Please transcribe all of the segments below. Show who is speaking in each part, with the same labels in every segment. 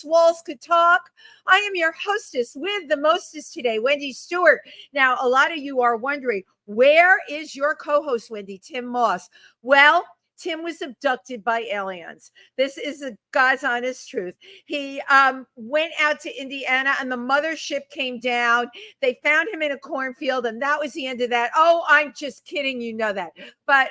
Speaker 1: walls could talk. I am your hostess with the mostest today, Wendy Stuart. Now, a lot of you are wondering, where is your co-host, Wendy? Tym Moss. Well, Tym was abducted by aliens. This is a God's honest truth. He went out to Indiana and the mothership came down. They found him in a cornfield and that was the end of that. Oh, I'm just kidding. You know that. But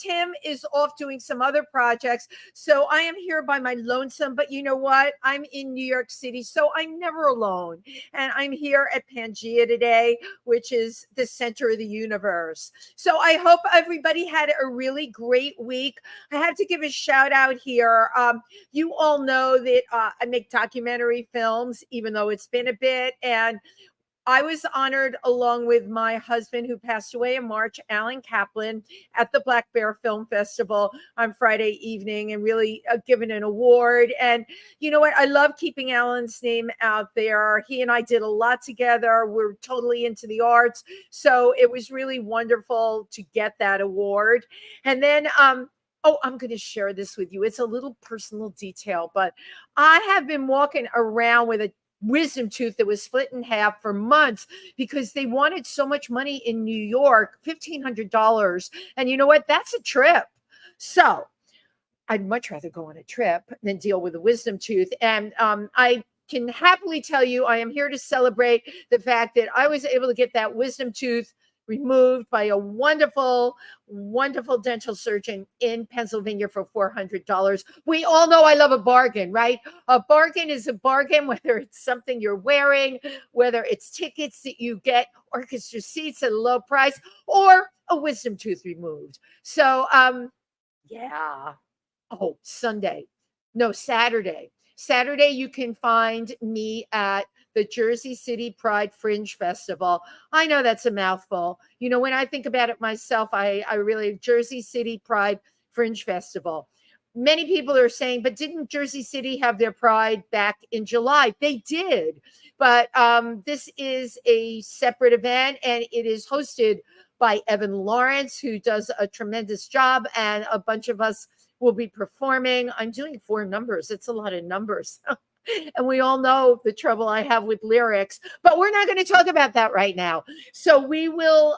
Speaker 1: Tym is off doing some other projects. So I am here by my lonesome. But you know what? I'm in New York City, so I'm never alone. And I'm here at Pangea today, which is the center of the universe. So I hope everybody had a really great week. I have to give a shout out here. You all know that I make documentary films, even though it's been a bit. And I was honored along with my husband who passed away in March, Alan Kaplan, at the Black Bear Film Festival on Friday evening and really given an award. And you know what? I love keeping Alan's name out there. He and I did a lot together. We're totally into the arts. So it was really wonderful to get that award. And then, oh, I'm going to share this with you. It's a little personal detail, but I have been walking around with a wisdom tooth that was split in half for months because they wanted so much money in New York, $1,500. And you know what? That's a trip. So I'd much rather go on a trip than deal with a wisdom tooth. And I can happily tell you, I am here to celebrate the fact that I was able to get that wisdom tooth removed by a wonderful, wonderful dental surgeon in Pennsylvania for $400. We all know I love a bargain, right? A bargain is a bargain, whether it's something you're wearing, whether it's tickets that you get, orchestra seats at a low price, or a wisdom tooth removed. So, yeah. Oh, Saturday. Saturday, you can find me at the Jersey City Pride Fringe Festival. I know that's a mouthful. You know, when I think about it myself, I really, Jersey City Pride Fringe Festival. Many people are saying, but didn't Jersey City have their Pride back in July? They did. But this is a separate event, and it is hosted by Evan Lawrence, who does a tremendous job, and a bunch of us will be performing. I'm doing 4 numbers. It's a lot of numbers. And we all know the trouble I have with lyrics, but we're not going to talk about that right now. So we will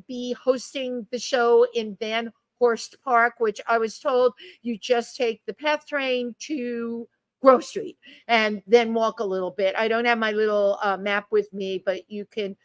Speaker 1: be hosting the show in Van Horst Park, which I was told you just take the PATH train to Grove Street and then walk a little bit. I don't have my little map with me, but you can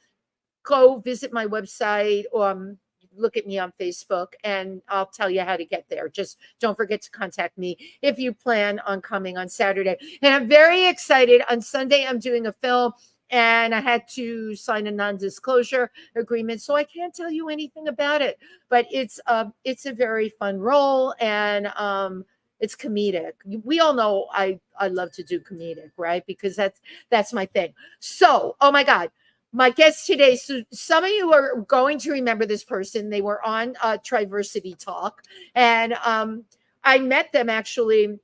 Speaker 1: go visit my website or look at me on Facebook and I'll tell you how to get there. Just don't forget to contact me if you plan on coming on Saturday. And I'm very excited. On Sunday, I'm doing a film and I had to sign a non-disclosure agreement. So I can't tell you anything about it, but it's a very fun role and it's comedic. We all know I love to do comedic, right? Because that's my thing. So, oh my God. My guest today, so some of you are going to remember this person. They were on TriVersity Talk, and I met them actually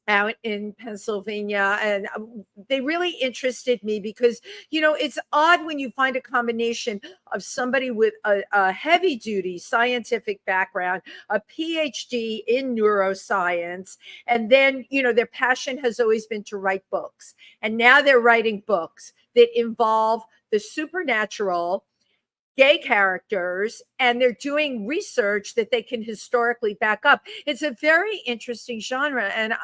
Speaker 1: out in Pennsylvania, and they really interested me because, you know, it's odd when you find a combination of somebody with a heavy-duty scientific background, a PhD in neuroscience, and then, you know, their passion has always been to write books, and now they're writing books that involve the supernatural, gay characters, and they're doing research that they can historically back up. It's a very interesting genre. And,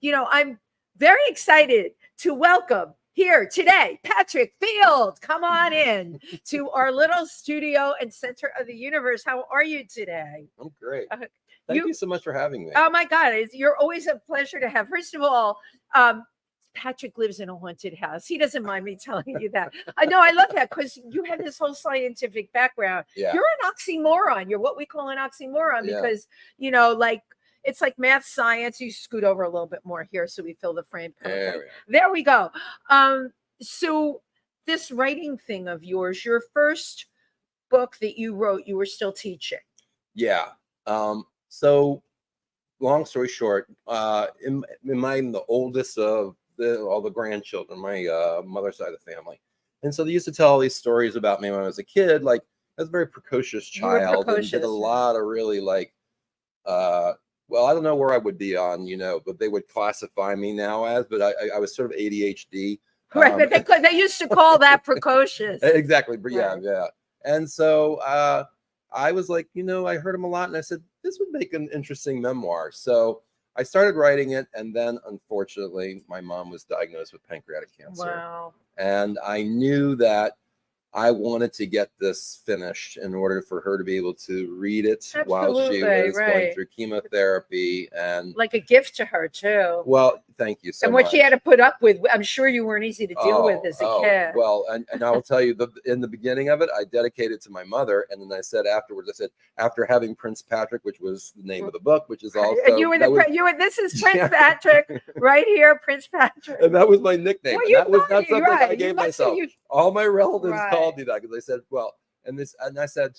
Speaker 1: you know, I'm very excited to welcome here today, Patrick Field. Come on in to our little studio and center of the universe. How are you today?
Speaker 2: I'm great. Thank you so much for having me.
Speaker 1: Oh my God. You're always a pleasure to have. First of all, Patrick lives in a haunted house. He doesn't mind me telling you that. I know, I love that because you have this whole scientific background.
Speaker 2: Yeah.
Speaker 1: You're an oxymoron. You're what we call an oxymoron because, you know, like it's like math, science. You scoot over a little bit more here so we fill the frame. There we go. So this writing thing of yours, your first book that you wrote, you were still teaching.
Speaker 2: Yeah. So long story short, I'm the oldest of all the grandchildren, my mother's side of the family. And so they used to tell all these stories about me when I was a kid. Like I was a very precocious child and did a lot of really like well, I don't know where I would be on, but they would classify me now as, but I was sort of ADHD.
Speaker 1: Right, but they used to call that precocious.
Speaker 2: Exactly, but
Speaker 1: Right.
Speaker 2: yeah. And so I was like, I heard him a lot, and I said, this would make an interesting memoir. So I started writing it, and then unfortunately, my mom was diagnosed with pancreatic cancer.
Speaker 1: Wow.
Speaker 2: And I knew that I wanted to get this finished in order for her to be able to read it while she was going through chemotherapy, and
Speaker 1: like a gift to her too.
Speaker 2: Well, thank you so much.
Speaker 1: And what she had to put up with, I'm sure you weren't easy to deal with as a kid.
Speaker 2: Well, and I will tell you, in the beginning of it, I dedicated to my mother, and then I said afterwards, I said, after having Prince Patrick, which was the name of the book, which is also
Speaker 1: this is Prince Patrick right here, Prince Patrick,
Speaker 2: and that was my nickname.
Speaker 1: Well,
Speaker 2: that's something I gave myself. All my relatives called me that because they said, well, and I said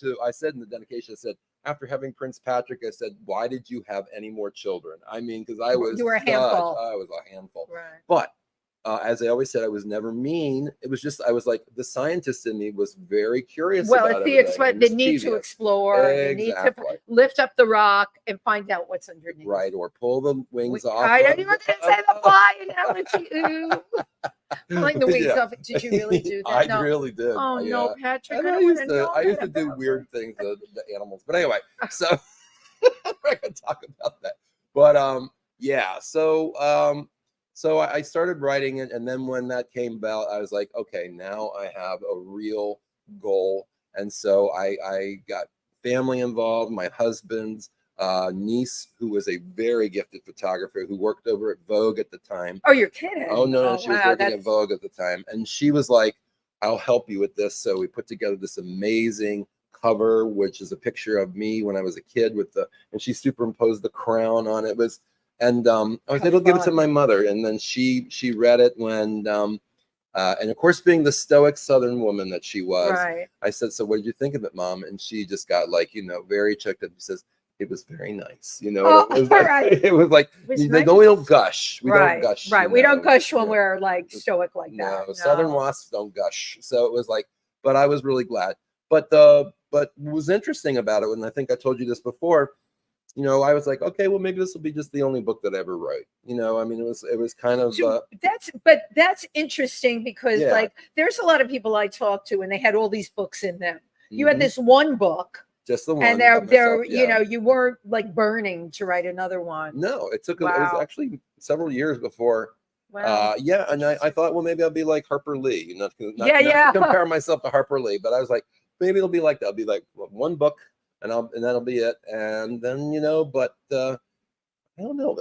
Speaker 2: in the dedication, I said, after having Prince Patrick, I said, why did you have any more children? I mean, because you were a handful. I was a handful.
Speaker 1: Right.
Speaker 2: But as I always said, I was never mean. It was just, I was like, the scientist in me was very curious.
Speaker 1: Well, it's the need to explore, the need to lift up the rock and find out what's underneath.
Speaker 2: Right, or pull the wings off.
Speaker 1: I don't even say the fly analogy. Pulling the wings off. Did you really do that?
Speaker 2: I really did.
Speaker 1: Oh no, Patrick!
Speaker 2: I used to do weird things to the animals. But anyway, so I'm not gonna talk about that. But yeah. So I started writing it, and then when that came about, I was like, okay, now I have a real goal, and so I got family involved. My husband's niece, who was a very gifted photographer, who worked over at Vogue at the time.
Speaker 1: Oh, you're kidding?
Speaker 2: Oh no, she was working at Vogue at the time, and she was like, "I'll help you with this." So we put together this amazing cover, which is a picture of me when I was a kid and she superimposed the crown on it. And I was able to give it to my mother, and then she read it when. And of course, being the stoic Southern woman that she was, I said, "So what did you think of it, Mom?" And she just got like, very choked up. She says, "It was very nice." It was like, it was like we don't gush. We don't gush.
Speaker 1: Right. We don't gush when we're like stoic like that.
Speaker 2: No, Southern wasps don't gush. So it was like, but I was really glad. But what was interesting about it, and I think I told you this before, I was like, okay, well, maybe this will be just the only book that I ever write. I mean, it was kind of
Speaker 1: that's interesting because like there's a lot of people I talk to and they had all these books in them. You had this one book.
Speaker 2: Just the one.
Speaker 1: And they're you weren't like burning to write another one.
Speaker 2: No, it took it was actually several years before. Wow. And I thought, well, maybe I'll be like Harper Lee, not to compare myself to Harper Lee, but I was like, maybe it'll be like that. I'll be like one book and that'll be it. And then, but I don't know.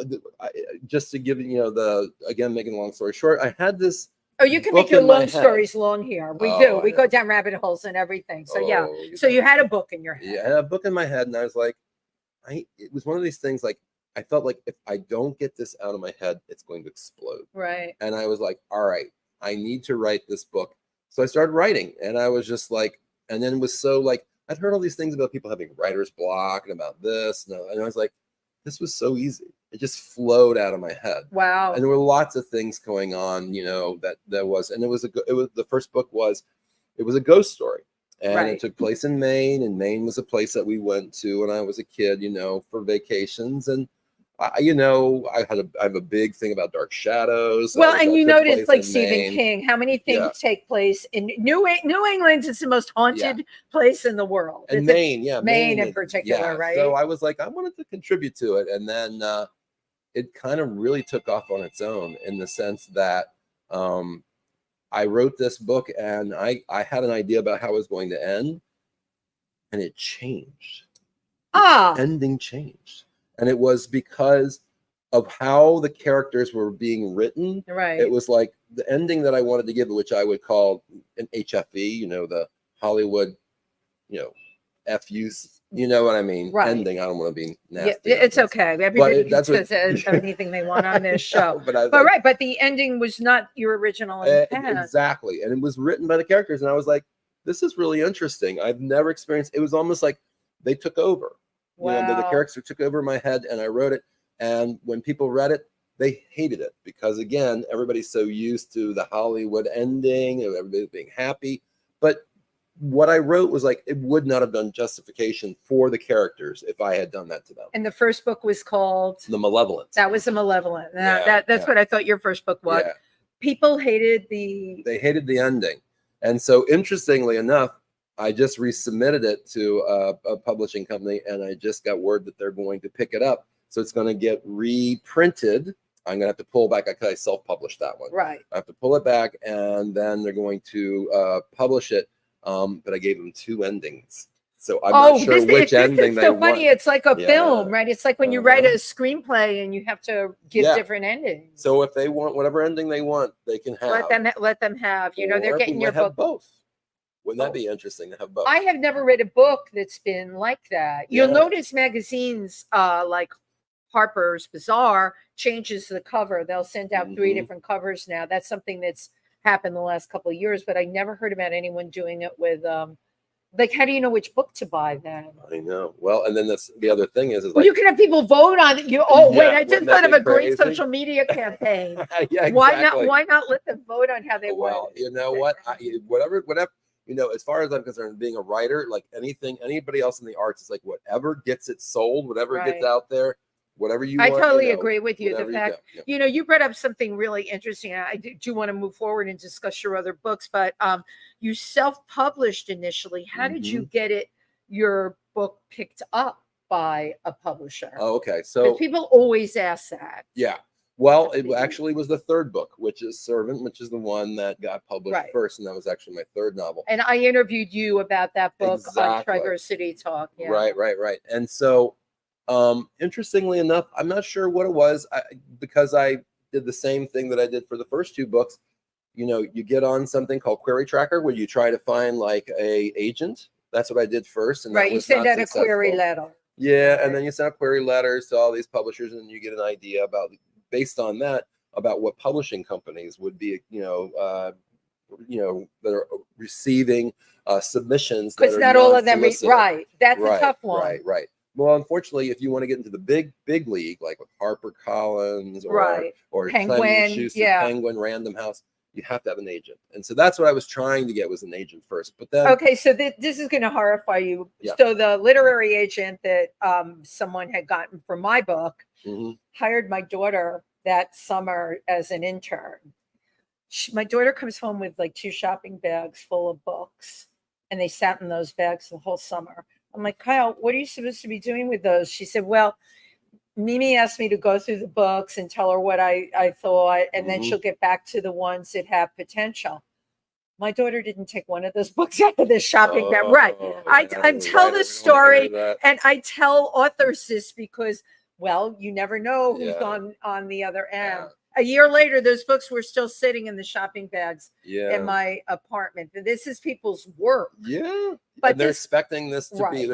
Speaker 2: Just to give again, making a long story short, I had this.
Speaker 1: Oh, you can make your long stories long here. We do. We go down rabbit holes and everything. So So you had a book in your head.
Speaker 2: Yeah, I had a book in my head, and I was like, it was one of these things. Like I felt like if I don't get this out of my head, it's going to explode.
Speaker 1: Right.
Speaker 2: And I was like, all right, I need to write this book. So I started writing, and I was just like, and then it was so like I'd heard all these things about people having writer's block and about this, and I was like, this was so easy. It just flowed out of my head.
Speaker 1: Wow.
Speaker 2: And there were lots of things going on, that was, and it was the first book was a ghost story, and it took place in Maine, and Maine was a place that we went to when I was a kid, for vacations. And I have a big thing about dark shadows.
Speaker 1: Well, and you notice like Stephen King, how many things take place in New England is the most haunted place in the world.
Speaker 2: And Maine,
Speaker 1: Maine in particular, right?
Speaker 2: So I was like, I wanted to contribute to it. And then it kind of really took off on its own in the sense that I wrote this book and I had an idea about how it was going to end, and it changed. The ending changed. And it was because of how the characters were being written. Right. It was like the ending that I wanted to give, which I would call an HFE, the Hollywood, FUs, you know what I mean? Right. Ending. I don't want to be nasty.
Speaker 1: Yeah, it's okay. Everybody says anything they want on this show. But the ending was not your original intent.
Speaker 2: Exactly. And it was written by the characters. And I was like, this is really interesting. I've never experienced, it was almost like they took over. Wow. The character took over my head, and I wrote it. And when people read it, they hated it because, again, everybody's so used to the Hollywood ending of everybody being happy. But what I wrote was like, it would not have done justification for the characters if I had done that to them.
Speaker 1: And the first book was called
Speaker 2: The Malevolent.
Speaker 1: That was The Malevolent.
Speaker 2: Yeah,
Speaker 1: That's what I thought your first book was.
Speaker 2: Yeah.
Speaker 1: People hated the
Speaker 2: ending. And so interestingly enough, I just resubmitted it to a publishing company, and I just got word that they're going to pick it up. So it's going to get reprinted. I'm going to have to pull back. I self-published that one.
Speaker 1: Right.
Speaker 2: I have to pull it back, and then they're going to publish it. But I gave them 2 endings. So I'm not sure which ending they want.
Speaker 1: So funny. It's like a film, right? It's like when you write a screenplay and you have to give different endings.
Speaker 2: So if they want whatever ending they want, they can have.
Speaker 1: Let them have. You know, they're getting your book.
Speaker 2: Both. Wouldn't that be interesting to have both?
Speaker 1: I have never read a book that's been like that. You'll notice magazines like Harper's Bazaar changes the cover. They'll send out 3 different covers now. That's something that's happened the last couple of years, but I never heard about anyone doing it with like, how do you know which book to buy then?
Speaker 2: I know. Well, and then the other thing is
Speaker 1: like, you can have people vote on it. Wait, I just thought of a great social media campaign.
Speaker 2: Yeah, exactly.
Speaker 1: Why not let them vote on how they want?
Speaker 2: Well, you know what? Whatever. You know, as far as I'm concerned, being a writer, like anybody else in the arts, it's like whatever gets it sold, whatever gets out there, whatever you want.
Speaker 1: I totally agree with you. The fact, you brought up something really interesting. I do want to move forward and discuss your other books, but you self-published initially. How did you get your book picked up by a publisher?
Speaker 2: Oh, okay. So
Speaker 1: people always ask that.
Speaker 2: Yeah. Well, it actually was the 3rd book, which is Servant, which is the one that got published first, and that was actually my 3rd novel.
Speaker 1: And I interviewed you about that book on TriVersity Talk. Yeah.
Speaker 2: Right. And so, interestingly enough, I'm not sure what it was, because I did the same thing that I did for the first 2 books. You know, you get on something called Query Tracker, where you try to find like a agent. That's what I did first, and
Speaker 1: you send out a query letter.
Speaker 2: Yeah, and then you send out query letters to all these publishers, and you get an idea based on that, about what publishing companies would be, that are receiving submissions.
Speaker 1: Because not all of them, right? That's a tough one.
Speaker 2: Right. Well, unfortunately, if you want to get into the big league, like with HarperCollins or
Speaker 1: Penguin,
Speaker 2: Penguin, Random House, you have to have an agent. And so that's what I was trying to get, was an agent first. But then,
Speaker 1: okay, so this is going to horrify you. Yeah. So the literary agent that someone had gotten for my book hired my daughter that summer as an intern. My daughter comes home with like 2 shopping bags full of books, and they sat in those bags the whole summer. I'm like, Kyle, what are you supposed to be doing with those? She said, well, Mimi asked me to go through the books and tell her what I thought, and then she'll get back to the ones that have potential. My daughter didn't take one of those books out of the shopping bag. Right. I tell the story, and I tell authors this because, well, you never know who's on the other end. Yeah. A year later, those books were still sitting in the shopping bags in my apartment. This is people's work.
Speaker 2: Yeah. But they're expecting this to be,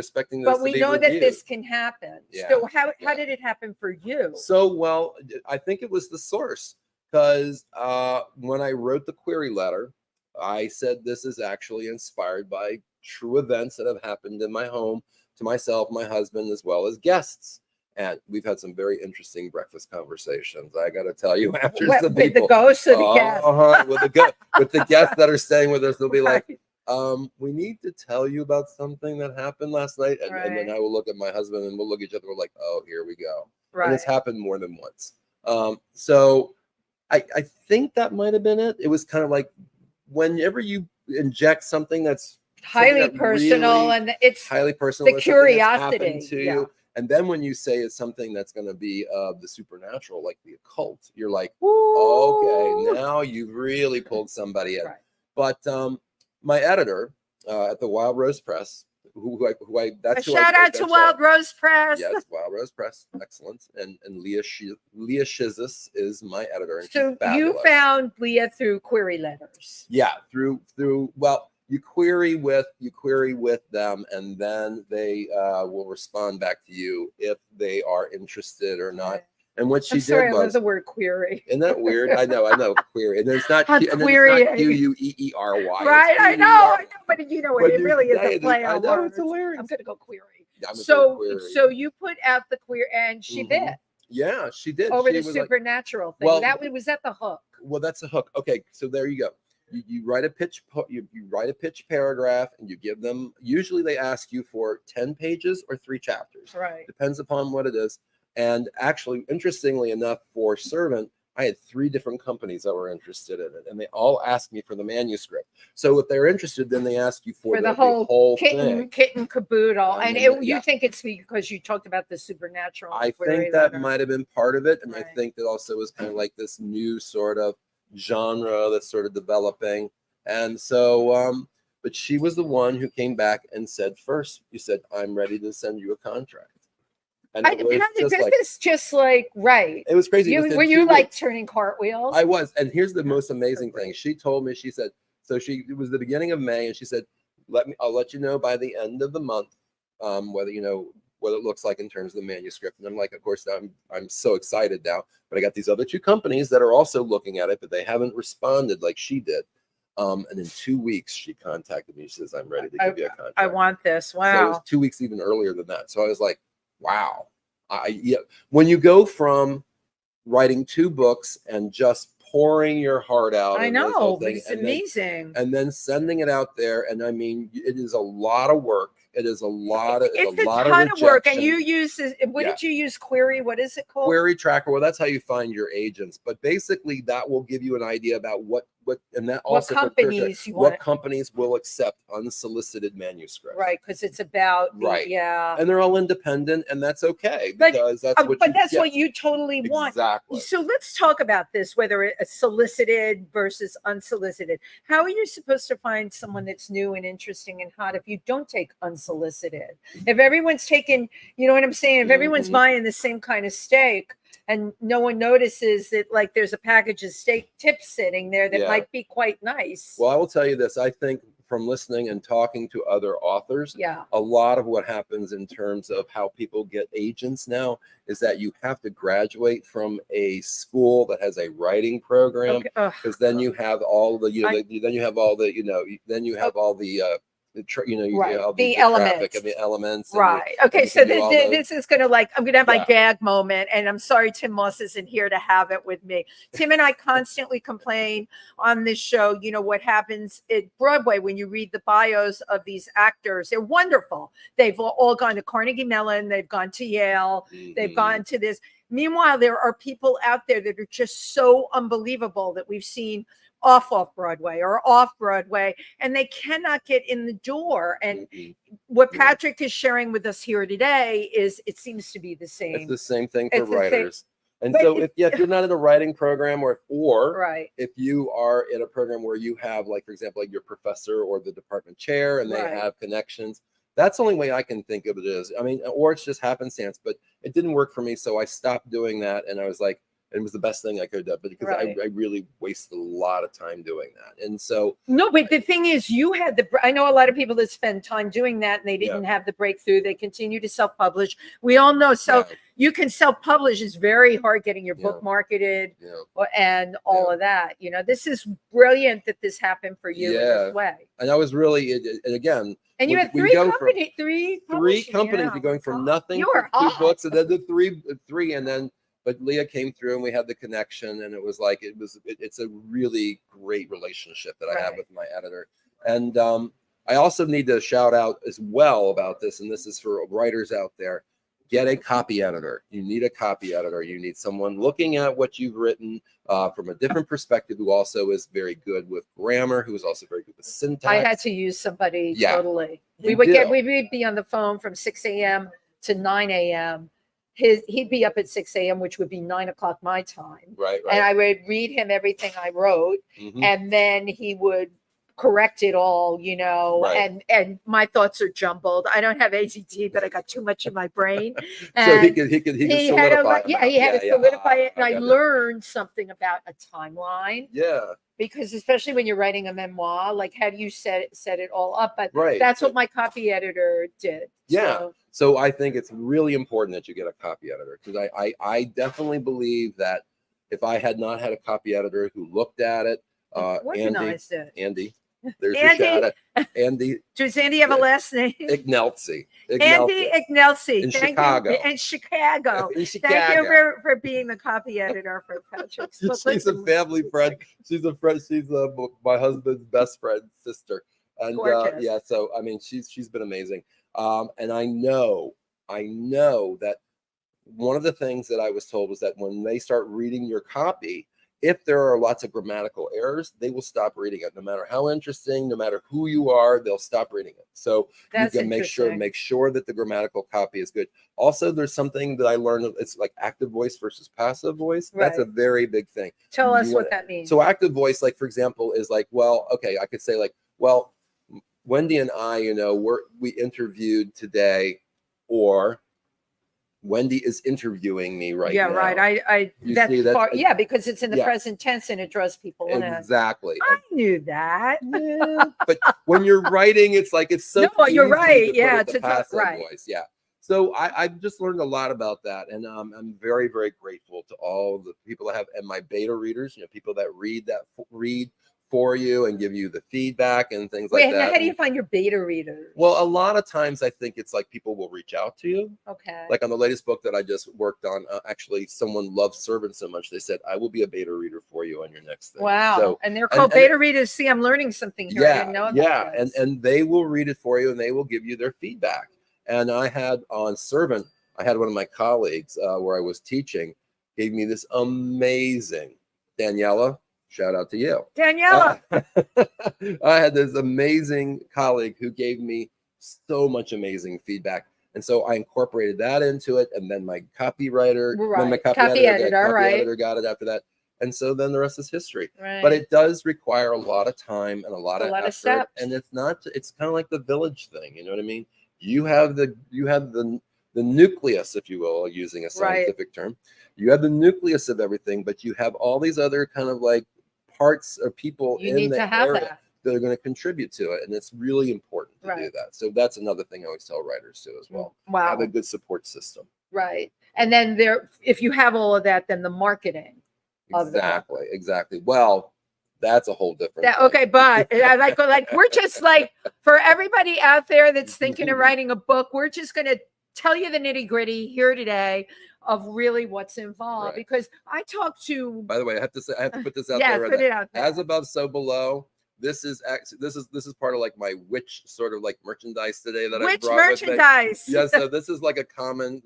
Speaker 1: but we know that this can happen. Yeah. So how did it happen for you?
Speaker 2: So, well, I think it was the source, because when I wrote the query letter, I said, this is actually inspired by true events that have happened in my home to myself, my husband, as well as guests. And we've had some very interesting breakfast conversations, I got to tell you, after the people.
Speaker 1: With the ghosts or the guests?
Speaker 2: With the guests that are staying with us, they'll be like, we need to tell you about something that happened last night. And then I will look at my husband, and we'll look at each other. We're like, oh, here we go. Right. And it's happened more than once. So I think that might have been it. It was kind of like, whenever you inject something that's
Speaker 1: highly personal, really, and it's
Speaker 2: highly personal,
Speaker 1: the curiosity
Speaker 2: to you. And then when you say it's something that's going to be the supernatural, like the occult, you're like, okay, now you've really pulled somebody in. Right. But my editor at the Wild Rose Press, that's
Speaker 1: a shout out to Wild Rose Press.
Speaker 2: Yes, Wild Rose Press, excellent. And Leah Shizis is my editor. And
Speaker 1: so you found Leah through query letters.
Speaker 2: Yeah, through you query with them, and then they will respond back to you if they are interested or not. And what she did was,
Speaker 1: I love the word query.
Speaker 2: Isn't that weird? I know query, and it's not Queery.
Speaker 1: Right, I know, but you know what? It really is a play on words.
Speaker 2: It's hilarious.
Speaker 1: I'm gonna go query. So you put out the query, and she bit.
Speaker 2: Yeah, she did.
Speaker 1: Over the supernatural thing. Was that the hook?
Speaker 2: Well, that's the hook. Okay, so there you go. you write a pitch, you write a pitch paragraph, and you give them. Usually, they ask you for 10 pages or 3 chapters.
Speaker 1: Right.
Speaker 2: Depends upon what it is. And actually, interestingly enough, for Servant, I had 3 different companies that were interested in it, and they all asked me for the manuscript. So if they're interested, then they ask you for the whole thing.
Speaker 1: Kitten caboodle. And you think it's because you talked about the supernatural?
Speaker 2: I think that might have been part of it, and I think that also was kind of like this new sort of genre that's sort of developing. And so, but she was the one who came back and said, first, you said, I'm ready to send you a contract. And it was
Speaker 1: just like, right.
Speaker 2: It was crazy.
Speaker 1: Were you like turning cartwheels?
Speaker 2: I was. And here's the most amazing thing. She told me, she said, it was the beginning of May, and she said, I'll let you know by the end of the month, whether, what it looks like in terms of the manuscript. And I'm like, of course, I'm so excited now, but I got these other 2 companies that are also looking at it, but they haven't responded like she did. And in 2 weeks, she contacted me. She says, I'm ready to give you a contract.
Speaker 1: I want this. Wow.
Speaker 2: So it was 2 weeks even earlier than that. So I was like, wow. When you go from writing 2 books and just pouring your heart out,
Speaker 1: I know, it's amazing,
Speaker 2: and then sending it out there, and I mean, it is a lot of work. It is a lot of
Speaker 1: work. And you use what did you use? Query? What is it called?
Speaker 2: Query Tracker. Well, that's how you find your agents. But basically, that will give you an idea about what companies will accept unsolicited manuscripts.
Speaker 1: Right, because it's about
Speaker 2: and they're all independent, and that's okay because that's
Speaker 1: what you totally want.
Speaker 2: Exactly.
Speaker 1: So let's talk about this, whether it's solicited versus unsolicited. How are you supposed to find someone that's new and interesting and hot if you don't take unsolicited? If everyone's taking, you know what I'm saying? If everyone's buying the same kind of steak, and no one notices that, like, there's a package of steak tips sitting there that might be quite nice.
Speaker 2: Well, I will tell you this. I think from listening and talking to other authors, a lot of what happens in terms of how people get agents now is that you have to graduate from a school that has a writing program, because then you have all the, the
Speaker 1: elements
Speaker 2: and the elements.
Speaker 1: Right. Okay. So this is going to I'm going to have my gag moment, and I'm sorry Tym Moss isn't here to have it with me. Tim and I constantly complain on this show, what happens at Broadway when you read the bios of these actors. They're wonderful. They've all gone to Carnegie Mellon. They've gone to Yale. They've gone to this. Meanwhile, there are people out there that are just so unbelievable that we've seen off Broadway or off Broadway, and they cannot get in the door. And what Patrick is sharing with us here today is, it seems to be the same.
Speaker 2: It's the same thing for writers. And so if you're not in a writing program or if you are in a program where you have, like, for example, like your professor or the department chair, and they have connections, that's the only way I can think of it is, I mean, or it's just happenstance, but it didn't work for me. So I stopped doing that. And I was like, it was the best thing I could have done, because I really wasted a lot of time doing that. And so
Speaker 1: but the thing is, you had I know a lot of people that spend time doing that, and they didn't have the breakthrough. They continue to self-publish. We all know. So you can self-publish. It's very hard getting your book marketed and all of that. This is brilliant that this happened for you in this way.
Speaker 2: And I was really, and again,
Speaker 1: and you had three companies.
Speaker 2: You're going from nothing to 2 books, and then the three, and then. But Leah came through, and we had the connection, and it was like, it's a really great relationship that I have with my editor. And I also need to shout out as well about this, and this is for writers out there: get a copy editor. You need a copy editor. You need someone looking at what you've written from a different perspective, who also is very good with grammar, who is also very good with syntax.
Speaker 1: I had to use somebody totally. We'd be on the phone from 6 a.m. to 9 a.m. He'd be up at 6 a.m., which would be 9 o'clock my time.
Speaker 2: Right.
Speaker 1: And I would read him everything I wrote, and then he would correct it all, and my thoughts are jumbled. I don't have ADD, but I got too much in my brain. And
Speaker 2: so he could solidify it.
Speaker 1: He had to solidify it. And I learned something about a timeline.
Speaker 2: Yeah.
Speaker 1: Because especially when you're writing a memoir, like, how do you set it all up? But that's what my copy editor did.
Speaker 2: Yeah. So I think it's really important that you get a copy editor, because I definitely believe that if I had not had a copy editor who looked at it,
Speaker 1: organized
Speaker 2: Andy, There's your
Speaker 1: Andy.
Speaker 2: shout out. Andy.
Speaker 1: Does Andy have a last name?
Speaker 2: Ignelzi.
Speaker 1: Andy Ignelzi.
Speaker 2: In
Speaker 1: Thank
Speaker 2: Chicago.
Speaker 1: You. In Chicago.
Speaker 2: In Chicago.
Speaker 1: Thank you for being the copy editor for Patrick's book.
Speaker 2: She's a family friend. She's a friend. She's my husband's best friend's sister. And yeah, so I mean, she's been amazing. And I know that one of the things that I was told was that when they start reading your copy, if there are lots of grammatical errors, they will stop reading it. No matter how interesting, no matter who you are, they'll stop reading it. So
Speaker 1: that's
Speaker 2: you can make sure that the grammatical copy is good. Also, there's something that I learned. It's like active voice versus passive voice. Right. That's a very big thing.
Speaker 1: Tell us what that means.
Speaker 2: So active voice, like for example, is like, well, okay, I could say like, well, Wendy and I, we interviewed today, or Wendy is interviewing me right now.
Speaker 1: Yeah, right. Yeah, because it's in the present tense and it draws people in.
Speaker 2: Exactly.
Speaker 1: I knew that.
Speaker 2: Yeah, but when you're writing, it's like it's so.
Speaker 1: No, you're right.
Speaker 2: Yeah, to passive voice. Yeah. So I've just learned a lot about that, and I'm very, very grateful to all the people that have, and my beta readers, people that read for you and give you the feedback and things like that.
Speaker 1: How do you find your beta readers?
Speaker 2: Well, a lot of times I think it's like people will reach out to you.
Speaker 1: Okay.
Speaker 2: Like on the latest book that I just worked on, actually someone loved Servant so much, they said, I will be a beta reader for you on your next thing.
Speaker 1: Wow.
Speaker 2: So,
Speaker 1: and they're called beta readers. See, I'm learning something here. I didn't know about
Speaker 2: this. And they will read it for you and they will give you their feedback. And I had on Servant, I had one of my colleagues where I was teaching, gave me this amazing, Daniela, shout out to you.
Speaker 1: Daniela.
Speaker 2: I had this amazing colleague who gave me so much amazing feedback. And so I incorporated that into it. And then my copywriter, then my copy editor got it after that. And so then the rest is history. Right. But it does require a lot of time and a lot of effort.
Speaker 1: Steps.
Speaker 2: And it's kind of like the village thing. You know what I mean? You have the nucleus, if you will, using a scientific term. You have the nucleus of everything, but you have all these other kind of like parts or people in the area that are going to contribute to it, and it's really important to do that. So that's another thing I always tell writers too as well.
Speaker 1: Wow.
Speaker 2: Have a good support system.
Speaker 1: Right. And then if you have all of that, then the marketing.
Speaker 2: Exactly. Well, that's a whole different thing.
Speaker 1: Okay, but like we're just like, for everybody out there that's thinking of writing a book, we're just going to tell you the nitty-gritty here today of really what's involved, because I talked to.
Speaker 2: By the way, I have to put this out there.
Speaker 1: Put it out there.
Speaker 2: As above, so below. This is part of like my witch sort of like merchandise today that I brought
Speaker 1: merchandise.
Speaker 2: With me. Yeah, so this is a common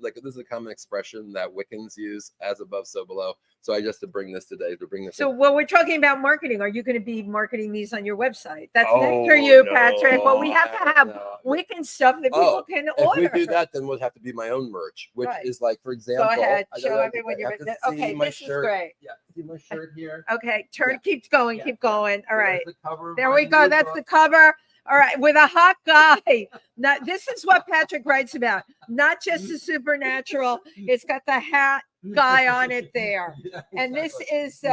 Speaker 2: expression that Wiccans use, as above, so below. So I just to bring this today. So
Speaker 1: when we're talking about marketing, are you going to be marketing these on your website? That's next for you, Patrick. Well, we have to have Wiccan stuff that people can order.
Speaker 2: If we do that, then we'll have to be my own merch, which is like, for example.
Speaker 1: Go ahead, show everyone your. Okay, this is great.
Speaker 2: Yeah, see my shirt here.
Speaker 1: Okay, keep going. All right. There we go. That's the cover. All right, with a hot guy. Now, this is what Patrick writes about. Not just the supernatural. It's got the hat guy on it there. And this is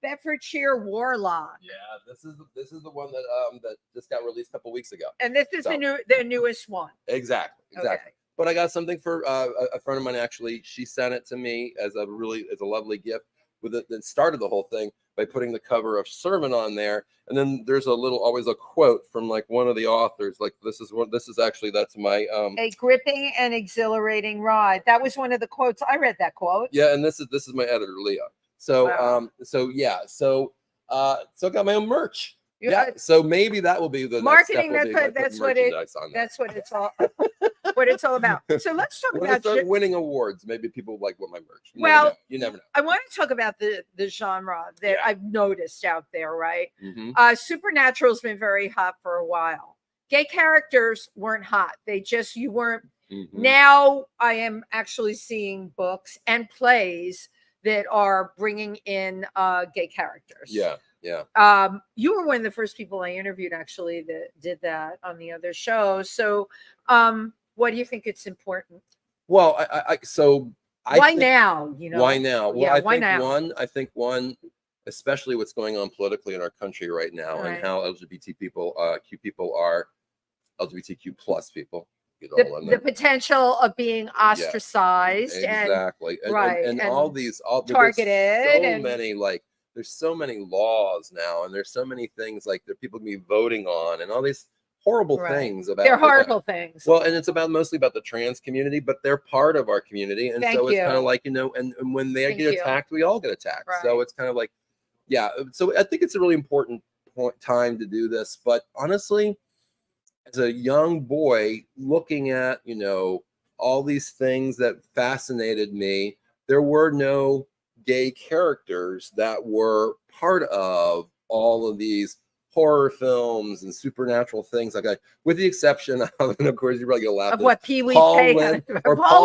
Speaker 1: Bedfordshire Warlock.
Speaker 2: Yeah, this is the one that that just got released a couple weeks ago.
Speaker 1: And this is the newest one.
Speaker 2: Exactly. Okay. But I got something for a friend of mine. Actually, she sent it to me as a lovely gift. With it, that started the whole thing by putting the cover of Servant on there, and then there's always a quote from like one of the authors. Like that's my
Speaker 1: a gripping and exhilarating ride. That was one of the quotes. I read that quote.
Speaker 2: Yeah, and this is my editor, Leah. So so I got my own merch. Yeah, so maybe that will be the
Speaker 1: marketing. That's what it's all about. So let's talk about
Speaker 2: start winning awards. Maybe people like what my merch. You never know.
Speaker 1: I want to talk about the genre that I've noticed out there. Right, Supernatural's been very hot for a while. Gay characters weren't hot. You weren't. Now I am actually seeing books and plays that are bringing in gay characters.
Speaker 2: Yeah.
Speaker 1: You were one of the first people I interviewed actually that did that on the other show. So what do you think it's important?
Speaker 2: Well,
Speaker 1: why now?
Speaker 2: Why now? Well,
Speaker 1: I
Speaker 2: think one, especially what's going on politically in our country right now, and how LGBTQ people are LGBTQ plus people.
Speaker 1: The potential of being ostracized
Speaker 2: exactly.
Speaker 1: And
Speaker 2: all these
Speaker 1: targeted
Speaker 2: so many like there's so many laws now, and there's so many things like that people can be voting on, and all these horrible things about.
Speaker 1: They're horrible things.
Speaker 2: Well, and it's mostly about the trans community, but they're part of our community, and so it's kind of like, and when they get attacked, we all get attacked. So it's kind of like, yeah. So I think it's a really important time to do this. But honestly, as a young boy looking at, all these things that fascinated me, there were no gay characters that were part of all of these horror films and supernatural things like that, with the exception of, and of course, you're probably gonna laugh,
Speaker 1: of what Pee-wee's
Speaker 2: Paul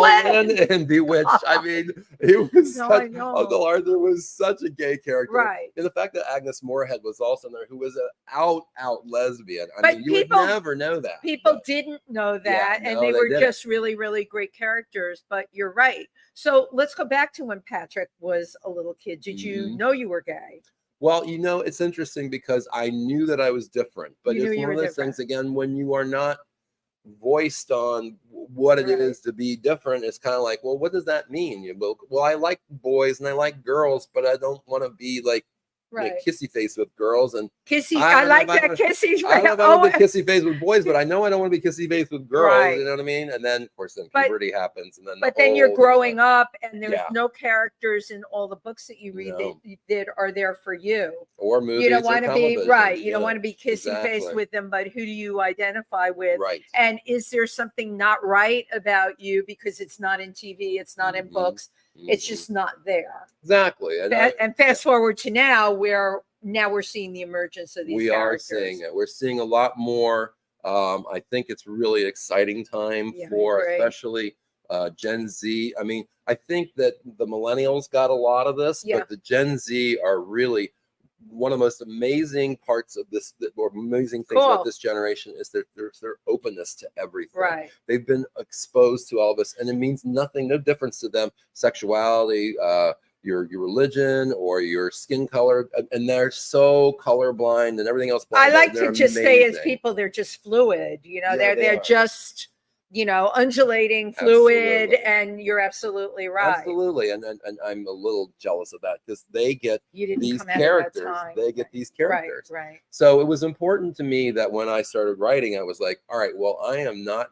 Speaker 2: Lynn and Bewitched. I mean, it was Uncle Arthur was such a gay character,
Speaker 1: right?
Speaker 2: And the fact that Agnes Moorehead was also there, who was an out lesbian. I mean, you would never know that.
Speaker 1: People didn't know that, and they were just really, really great characters. But you're right. So let's go back to when Patrick was a little kid. Did you know you were gay?
Speaker 2: Well, it's interesting because I knew that I was different, but it's one of those things, again, when you are not voiced on what it is to be different, it's kind of like, well, what does that mean? Well, I like boys and I like girls, but I don't want to be like kissy face with girls, and
Speaker 1: kissy. I like that kissy face.
Speaker 2: I don't want to be kissy face with boys, but I know I don't want to be kissy face with girls. You know what I mean? And then, of course, then puberty happens, and then.
Speaker 1: But then you're growing up, and there's no characters in all the books that you read that are there for you.
Speaker 2: Or movies.
Speaker 1: You don't want to be You don't want to be kissy face with them, but who do you identify with?
Speaker 2: Right.
Speaker 1: And is there something not right about you because it's not in TV, it's not in books? It's just not there.
Speaker 2: Exactly.
Speaker 1: And fast forward to now, where we're seeing the emergence of these characters.
Speaker 2: We are seeing it. We're seeing a lot more. I think it's really exciting time for especially Gen Z. I mean, I think that the millennials got a lot of this, but the Gen Z are really one of the most amazing parts of this, or amazing things about this generation, is their openness to everything.
Speaker 1: Right.
Speaker 2: They've been exposed to all this, and it means no difference to them, sexuality, your religion, or your skin color, and they're so colorblind and everything else.
Speaker 1: I like to just say, as people, they're just fluid. They're just undulating, fluid, and you're absolutely right.
Speaker 2: Absolutely, and I'm a little jealous of that, because they get these characters. They get these characters.
Speaker 1: Right.
Speaker 2: So it was important to me that when I started writing, I was like, all right, well, I am not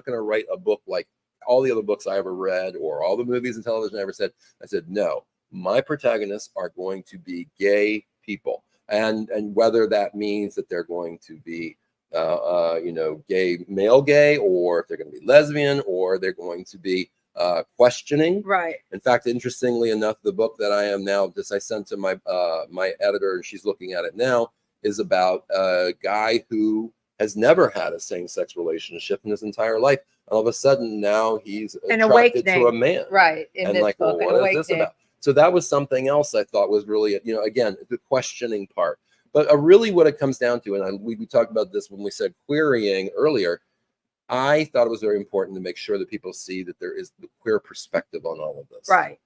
Speaker 2: going to write a book like all the other books I ever read, or all the movies and television I ever said. I said, no, my protagonists are going to be gay people, and whether that means that they're going to be male gay, or if they're going to be lesbian, or they're going to be questioning.
Speaker 1: Right.
Speaker 2: In fact, interestingly enough, the book that I am now, I sent to my my editor, and she's looking at it now, is about a guy who has never had a same-sex relationship in his entire life. All of a sudden, now he's attracted to a man.
Speaker 1: Right. In this book,
Speaker 2: well, what is this about? So that was something else I thought was really, again, the questioning part. But really what it comes down to, and we talked about this when we said querying earlier, I thought it was very important to make sure that people see that there is the queer perspective on all of this.
Speaker 1: Right.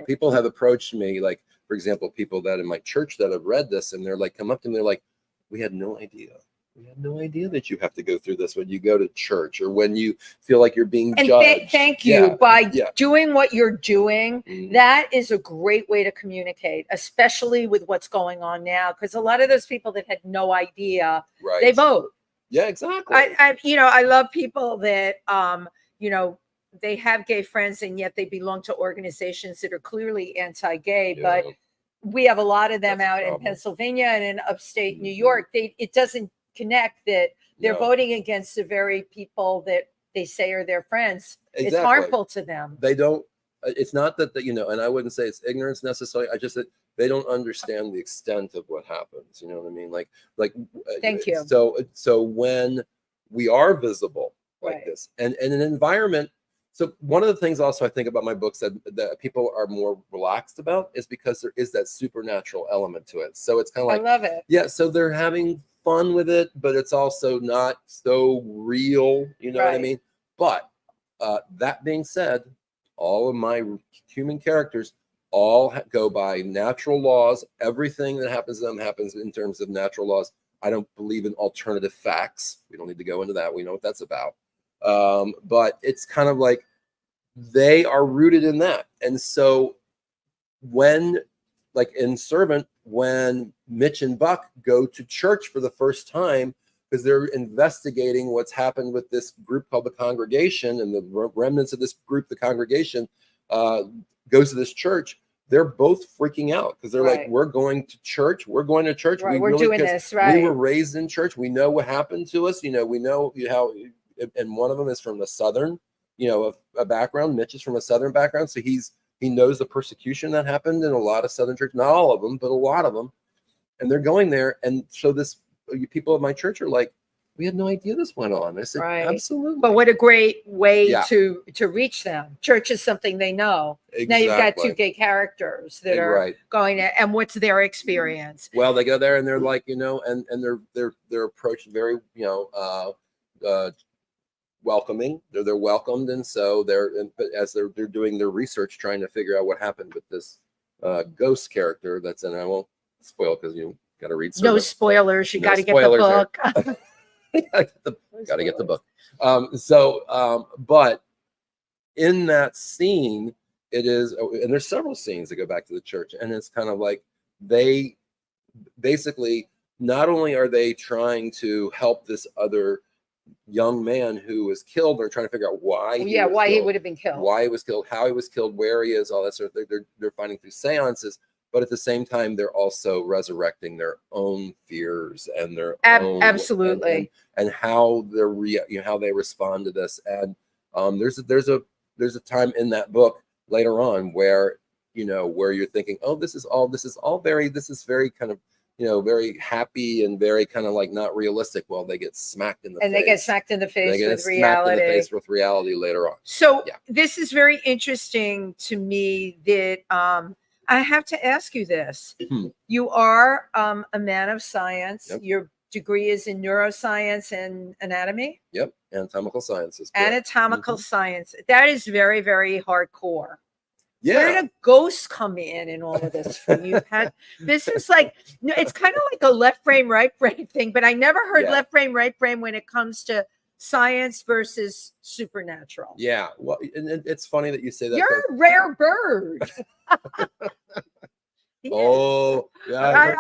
Speaker 2: People have approached me, like, for example, people that in my church that have read this, and they're like, come up to me, they're like, we had no idea. We had no idea that you have to go through this when you go to church, or when you feel like you're being judged.
Speaker 1: Thank you. By doing what you're doing, that is a great way to communicate, especially with what's going on now. Because a lot of those people that had no idea, they vote.
Speaker 2: Yeah, exactly.
Speaker 1: I love people that, they have gay friends, and yet they belong to organizations that are clearly anti-gay, but we have a lot of them out in Pennsylvania and in upstate New York. It doesn't connect that they're voting against the very people that they say are their friends. Exactly. It's harmful to them.
Speaker 2: They don't, it's not that, and I wouldn't say it's ignorance necessarily. I just that they don't understand the extent of what happens. You know what I mean? Like,
Speaker 1: thank you.
Speaker 2: So when we are visible like this, and in an environment, so one of the things also I think about my books that people are more relaxed about is because there is that supernatural element to it. So it's kind of like,
Speaker 1: I love it.
Speaker 2: Yeah. So they're having fun with it, but it's also not so real. You know what I mean? But that being said, all of my human characters all go by natural laws. Everything that happens to them happens in terms of natural laws. I don't believe in alternative facts. We don't need to go into that. We know what that's about. But it's kind of like they are rooted in that. And so when like in Servant, when Mitch and Buck go to church for the first time because they're investigating what's happened with this group called the Congregation, and the remnants of this group, the Congregation, goes to this church. They're both freaking out because they're like, we're going to church. We're going to church.
Speaker 1: Right. We're doing this, right?
Speaker 2: We were raised in church. We know what happened to us. We know how, and one of them is from the Southern, a background. Mitch is from a Southern background. So he knows the persecution that happened in a lot of Southern churches, not all of them, but a lot of them. And they're going there. And so people at my church are like, we had no idea this went on. I said, absolutely.
Speaker 1: But what a great way to reach them. Church is something they know. Exactly. Now you've got two gay characters that are going to, and what's their experience?
Speaker 2: Well, they go there and they're like, and they're approached very, welcoming. They're welcomed, and so as they're doing their research, trying to figure out what happened with this ghost character that's in. I won't spoil because you got to read.
Speaker 1: No spoilers. You got to get the book.
Speaker 2: Got to get the book. But in that scene, it is, and there's several scenes that go back to the church, and it's kind of like they basically, not only are they trying to help this other young man who was killed, they're trying to figure out why he would have been killed, why he was killed, how he was killed, where he is, all that sort of thing. They're finding through seances. But at the same time, they're also resurrecting their own fears and their own,
Speaker 1: absolutely,
Speaker 2: and how how they respond to this. And there's a time in that book later on where where you're thinking, oh, this is very kind of very happy and very kind of like not realistic. Well, they get smacked in the face.
Speaker 1: They get smacked in the face with reality.
Speaker 2: Smacked in the face with reality later on.
Speaker 1: So this is very interesting to me that I have to ask you this. You are a man of science. Yep. Your degree is in neuroscience and anatomy?
Speaker 2: Yep, anatomical sciences.
Speaker 1: Anatomical science. That is very, very hardcore.
Speaker 2: Yeah.
Speaker 1: Where do ghosts come in all of this for you, Pat? This is like, it's kind of like a left brain, right brain thing, but I never heard left brain, right brain when it comes to science versus supernatural.
Speaker 2: Yeah, well, and it's funny that you say that.
Speaker 1: You're a rare bird.
Speaker 2: Oh, yeah.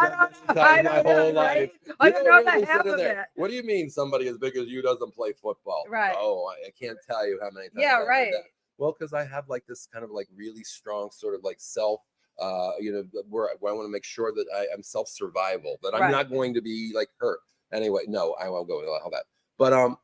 Speaker 1: I don't know, right? I don't know the half of it.
Speaker 2: What do you mean somebody as big as you doesn't play football?
Speaker 1: Right.
Speaker 2: Oh, I can't tell you how many times.
Speaker 1: Yeah, right.
Speaker 2: Well, because I have like this kind of like really strong sort of like self, where I want to make sure that I'm self-survival, that I'm not going to be like hurt. Anyway, no, I won't go into all that. But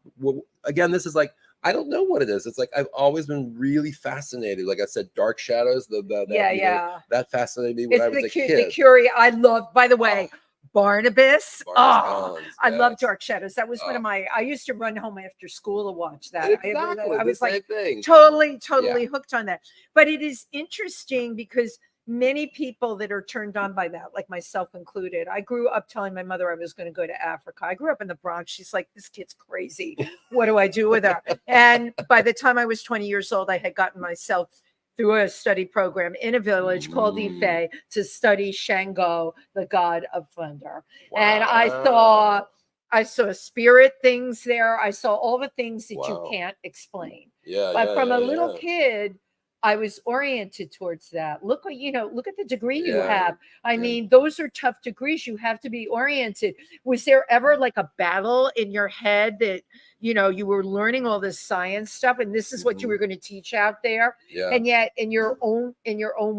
Speaker 2: again, this is like, I don't know what it is. It's like I've always been really fascinated. Like I said, Dark Shadows. That fascinated me when I was a kid.
Speaker 1: I love. By the way, Barnabas. Collins, I love Dark Shadows. That was one of my. I used to run home after school to watch that.
Speaker 2: Exactly,
Speaker 1: I was like totally hooked on that. But it is interesting because many people that are turned on by that, like myself included. I grew up telling my mother I was going to go to Africa. I grew up in the Bronx. She's like, this kid's crazy. What do I do with her? And by the time I was 20 years old, I had gotten myself through a study program in a village called Ife to study Shango, the god of thunder. Wow. And I saw spirit things there. I saw all the things that you can't explain. But from a little kid, I was oriented towards that. Look at the degree you have. I mean, those are tough degrees. You have to be oriented. Was there ever like a battle in your head that, you were learning all this science stuff and this is what you were going to teach out there? Yeah. And yet in your own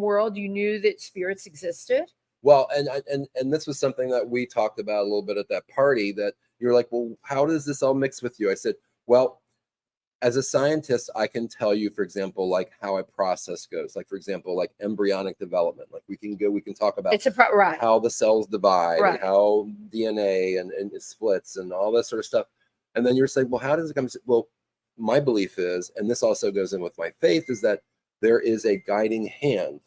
Speaker 1: world, you knew that spirits existed?
Speaker 2: Well, and this was something that we talked about a little bit at that party, that you're like, well, how does this all mix with you? I said, well, as a scientist, I can tell you, for example, like how a process goes. Like, for example, like embryonic development. Like we can talk about how the cells divide and how DNA and it splits and all that sort of stuff. And then you're saying, well, how does it come? Well, my belief is, and this also goes in with my faith, is that there is a guiding hand,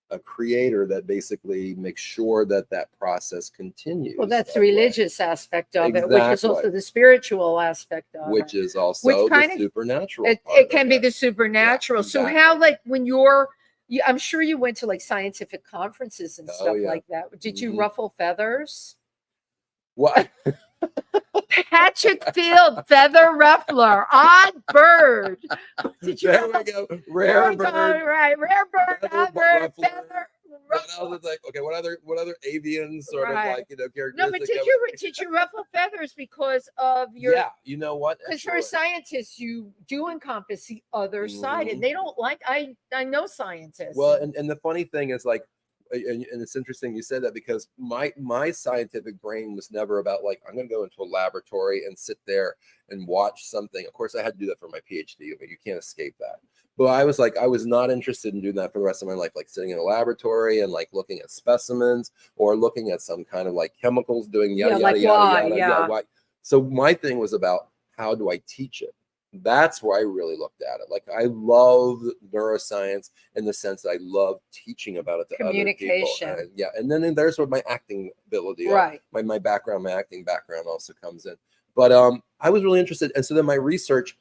Speaker 2: a creator that basically makes sure that process continues.
Speaker 1: Well, that's the religious aspect of it, which is also the spiritual aspect of it.
Speaker 2: Which is also the supernatural.
Speaker 1: It can be the supernatural. Yeah, exactly. So how, like, when I'm sure you went to like scientific conferences and stuff like that. Did you ruffle feathers?
Speaker 2: What?
Speaker 1: Patrick Field, feather ruffler, odd bird. Did you?
Speaker 2: There we go. Rare bird.
Speaker 1: Right, rare bird, odd bird, feather
Speaker 2: What else is like, okay, what other avian sort of like,
Speaker 1: No, but
Speaker 2: characteristics?
Speaker 1: did you ruffle feathers because of your?
Speaker 2: Yeah, you know what?
Speaker 1: Because for a scientist, you do encompass the other side, and
Speaker 2: Mhm.
Speaker 1: they don't like. I know scientists.
Speaker 2: Well, and the funny thing is like, and it's interesting you said that because my scientific brain was never about like I'm going to go into a laboratory and sit there and watch something. Of course, I had to do that for my PhD, but you can't escape that. But I was not interested in doing that for the rest of my life, like sitting in a laboratory and like looking at specimens or looking at some kind of like chemicals doing yada yada yada yada. Why? So my thing was about how do I teach it? That's where I really looked at it. Like I love neuroscience in the sense that I love teaching about it to
Speaker 1: communication.
Speaker 2: Other people. Yeah, and then there's where my acting ability,
Speaker 1: right?
Speaker 2: My background, my acting background also comes in. But I was really interested, and so then my research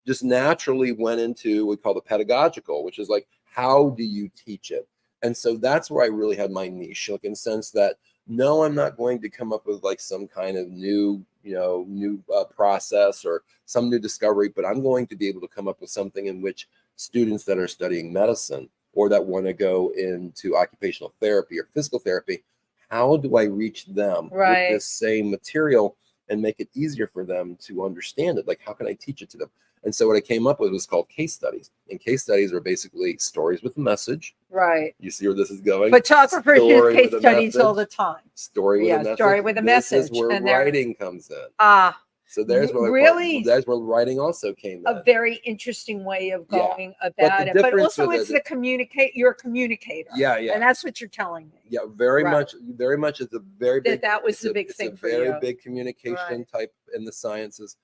Speaker 2: just naturally went into what we call the pedagogical, which is like how do you teach it? And so that's where I really had my niche, like in the sense that no, I'm not going to come up with like some kind of new process or some new discovery, but I'm going to be able to come up with something in which students that are studying medicine or that want to go into occupational therapy or physical therapy, how do I reach them with this same material and make it easier for them to understand it? Like, how can I teach it to them? And so what I came up with was called case studies. And case studies are basically stories with a message.
Speaker 1: Right.
Speaker 2: You see where this is going?
Speaker 1: Photographers use case studies all the time.
Speaker 2: Story with a message.
Speaker 1: Story with a message.
Speaker 2: This is where writing comes in. So there's where that's where writing also came in.
Speaker 1: A very interesting way of going about it. But also it's you're a communicator.
Speaker 2: Yeah.
Speaker 1: And that's what you're telling me.
Speaker 2: Yeah, very much. It's a very big
Speaker 1: that was the big thing for you.
Speaker 2: It's a very big communication type in the sciences.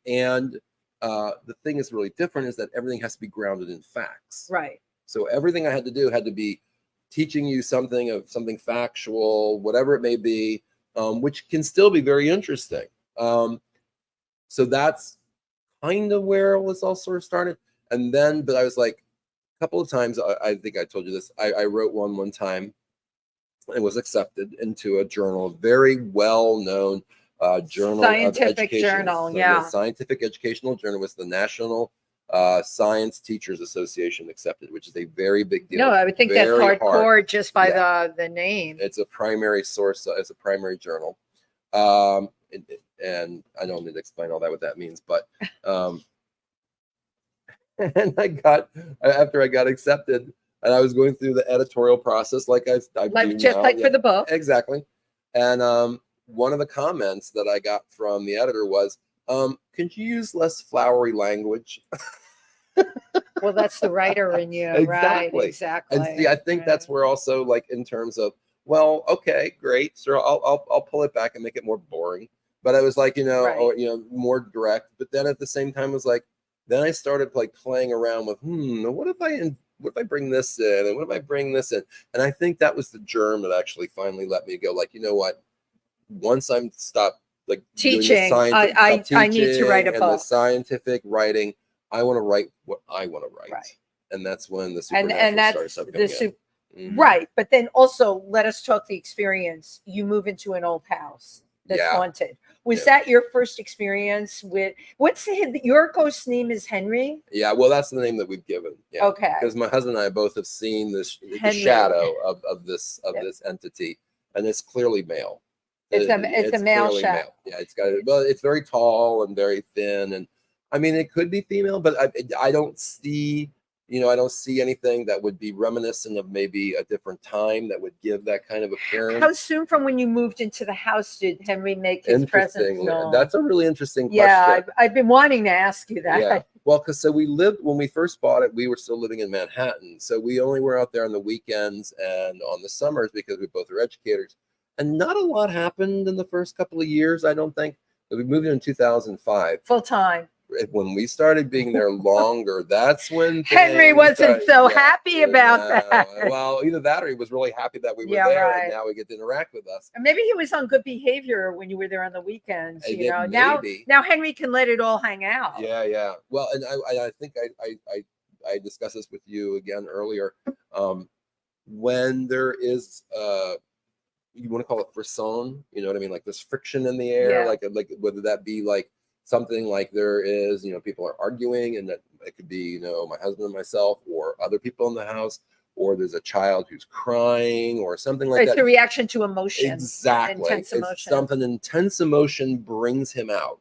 Speaker 2: And the thing is really different is that everything has to be grounded in facts.
Speaker 1: Right.
Speaker 2: So everything I had to do had to be teaching you something factual, whatever it may be, which can still be very interesting. So that's kind of where this all sort of started. And then, but I was like, a couple of times, I think I told you this, I wrote one time and was accepted into a journal, a very well-known journal,
Speaker 1: scientific journal,
Speaker 2: The Scientific Educational Journal was the National Science Teachers Association accepted, which is a very big deal.
Speaker 1: No, I would think that's hardcore just by the name.
Speaker 2: It's a primary source. It's a primary journal. And I don't need to explain all that what that means, but and after I got accepted, and I was going through the editorial process, like I do
Speaker 1: just
Speaker 2: now,
Speaker 1: like for the book,
Speaker 2: exactly. And one of the comments that I got from the editor was, "Could you use less flowery language?"
Speaker 1: Well, that's the writer in you,
Speaker 2: exactly.
Speaker 1: Right? Exactly.
Speaker 2: And see, I think that's where also, like, in terms of, well, okay, great, so I'll pull it back and make it more boring. But I was like, or more direct. But then at the same time, was like, then I started like playing around with, what if I bring this in, and what if I bring this in? And I think that was the germ that actually finally let me go. Like, you know what? Once I'm stopped like
Speaker 1: teaching, I need to write a book.
Speaker 2: The scientific writing, I want to write what I want to write. Right. And that's when the supernatural starts coming in.
Speaker 1: Right. But then also let us talk the experience. You move into an old house that's haunted. Was that your first experience with your ghost name is Henry?
Speaker 2: Yeah, well, that's the name that we've given. Yeah. Okay. Because my husband and I both have seen the shadow of this entity, and it's clearly male.
Speaker 1: It's a male shadow.
Speaker 2: Yeah, it's very tall and very thin, and I mean it could be female, but I don't see. I don't see anything that would be reminiscent of maybe a different time that would give that kind of appearance.
Speaker 1: How soon from when you moved into the house did Henry make his presence known?
Speaker 2: That's a really interesting question.
Speaker 1: Yeah, I've been wanting to ask you that.
Speaker 2: Yeah. Well, because when we first bought it, we were still living in Manhattan. So we only were out there on the weekends and on the summers because we both are educators. And not a lot happened in the first couple of years, I don't think. We moved in 2005.
Speaker 1: Full time.
Speaker 2: When we started being there longer, that's when
Speaker 1: Henry wasn't so happy about that.
Speaker 2: Well, either that or he was really happy that we were there and now we get to interact with us.
Speaker 1: And maybe he was on good behavior when you were there on the weekends. Now Henry can let it all hang out.
Speaker 2: Yeah. Well, and I think I discussed this with you again earlier. When there is you want to call it frisson, you know what I mean? Like this friction in the air, like whether that be like something like there is, people are arguing, and that it could be, my husband and myself or other people in the house, or there's a child who's crying or something like
Speaker 1: It's
Speaker 2: that.
Speaker 1: a reaction to emotion.
Speaker 2: Exactly.
Speaker 1: Intense emotion.
Speaker 2: It's something intense emotion brings him out.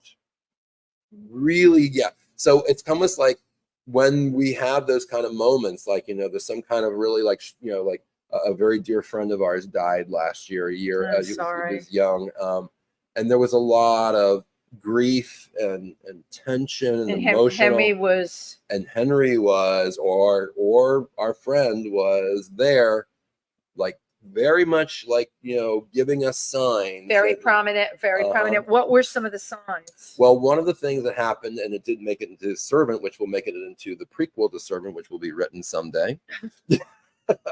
Speaker 2: Really, yeah. So it's almost like when we have those kind of moments, like, you know, there's some kind of really like, you know, like a very dear friend of ours died last year, he was young. And there was a lot of grief and tension and emotional. Henry was, or our friend was there, like very much like, you know, giving us signs.
Speaker 1: Very prominent. What were some of the signs?
Speaker 2: Well, one of the things that happened, and it didn't make it into Servant, which will make it into the prequel to Servant, which will be written someday.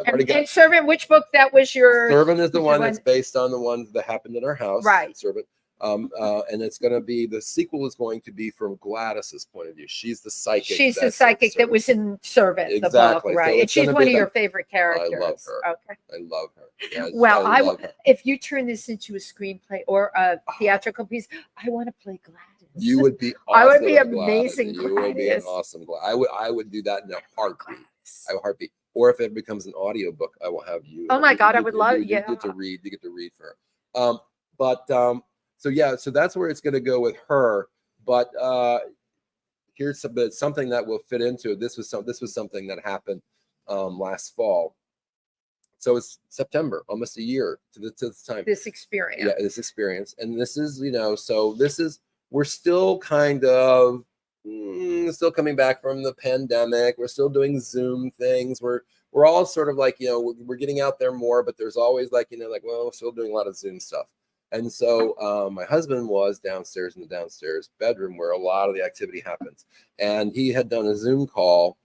Speaker 1: And Servant, which book that was your?
Speaker 2: Servant is the one that's based on the ones that happened in our house.
Speaker 1: Right.
Speaker 2: Servant. And it's going to be, the sequel is going to be from Gladys's point of view. She's the psychic.
Speaker 1: She's the psychic that was in Servant,
Speaker 2: exactly.
Speaker 1: The book, right?
Speaker 2: So
Speaker 1: and she's one of your favorite characters.
Speaker 2: I love her.
Speaker 1: Okay.
Speaker 2: I love her. Yeah,
Speaker 1: well, if you turn this into a screenplay or a theatrical piece, I want to play Gladys.
Speaker 2: You would be awesome.
Speaker 1: I would be amazing.
Speaker 2: You would be an awesome Gladys. I would do that in a heartbeat. I would heartbeat. Or if it becomes an audiobook, I will have you.
Speaker 1: Oh my God, I would love it.
Speaker 2: You get to read. You get to read for her. So yeah, so that's where it's going to go with her. But here's something that will fit into it. This was something that happened last fall. So it's September, almost a year to the time.
Speaker 1: This experience.
Speaker 2: Yeah, this experience, and this is, you know, so we're still kind of still coming back from the pandemic. We're still doing Zoom things. We're all sort of like, you know, we're getting out there more, but there's always like, you know, like, well, we're still doing a lot of Zoom stuff. And so my husband was downstairs in the downstairs bedroom where a lot of the activity happens. And he had done a Zoom call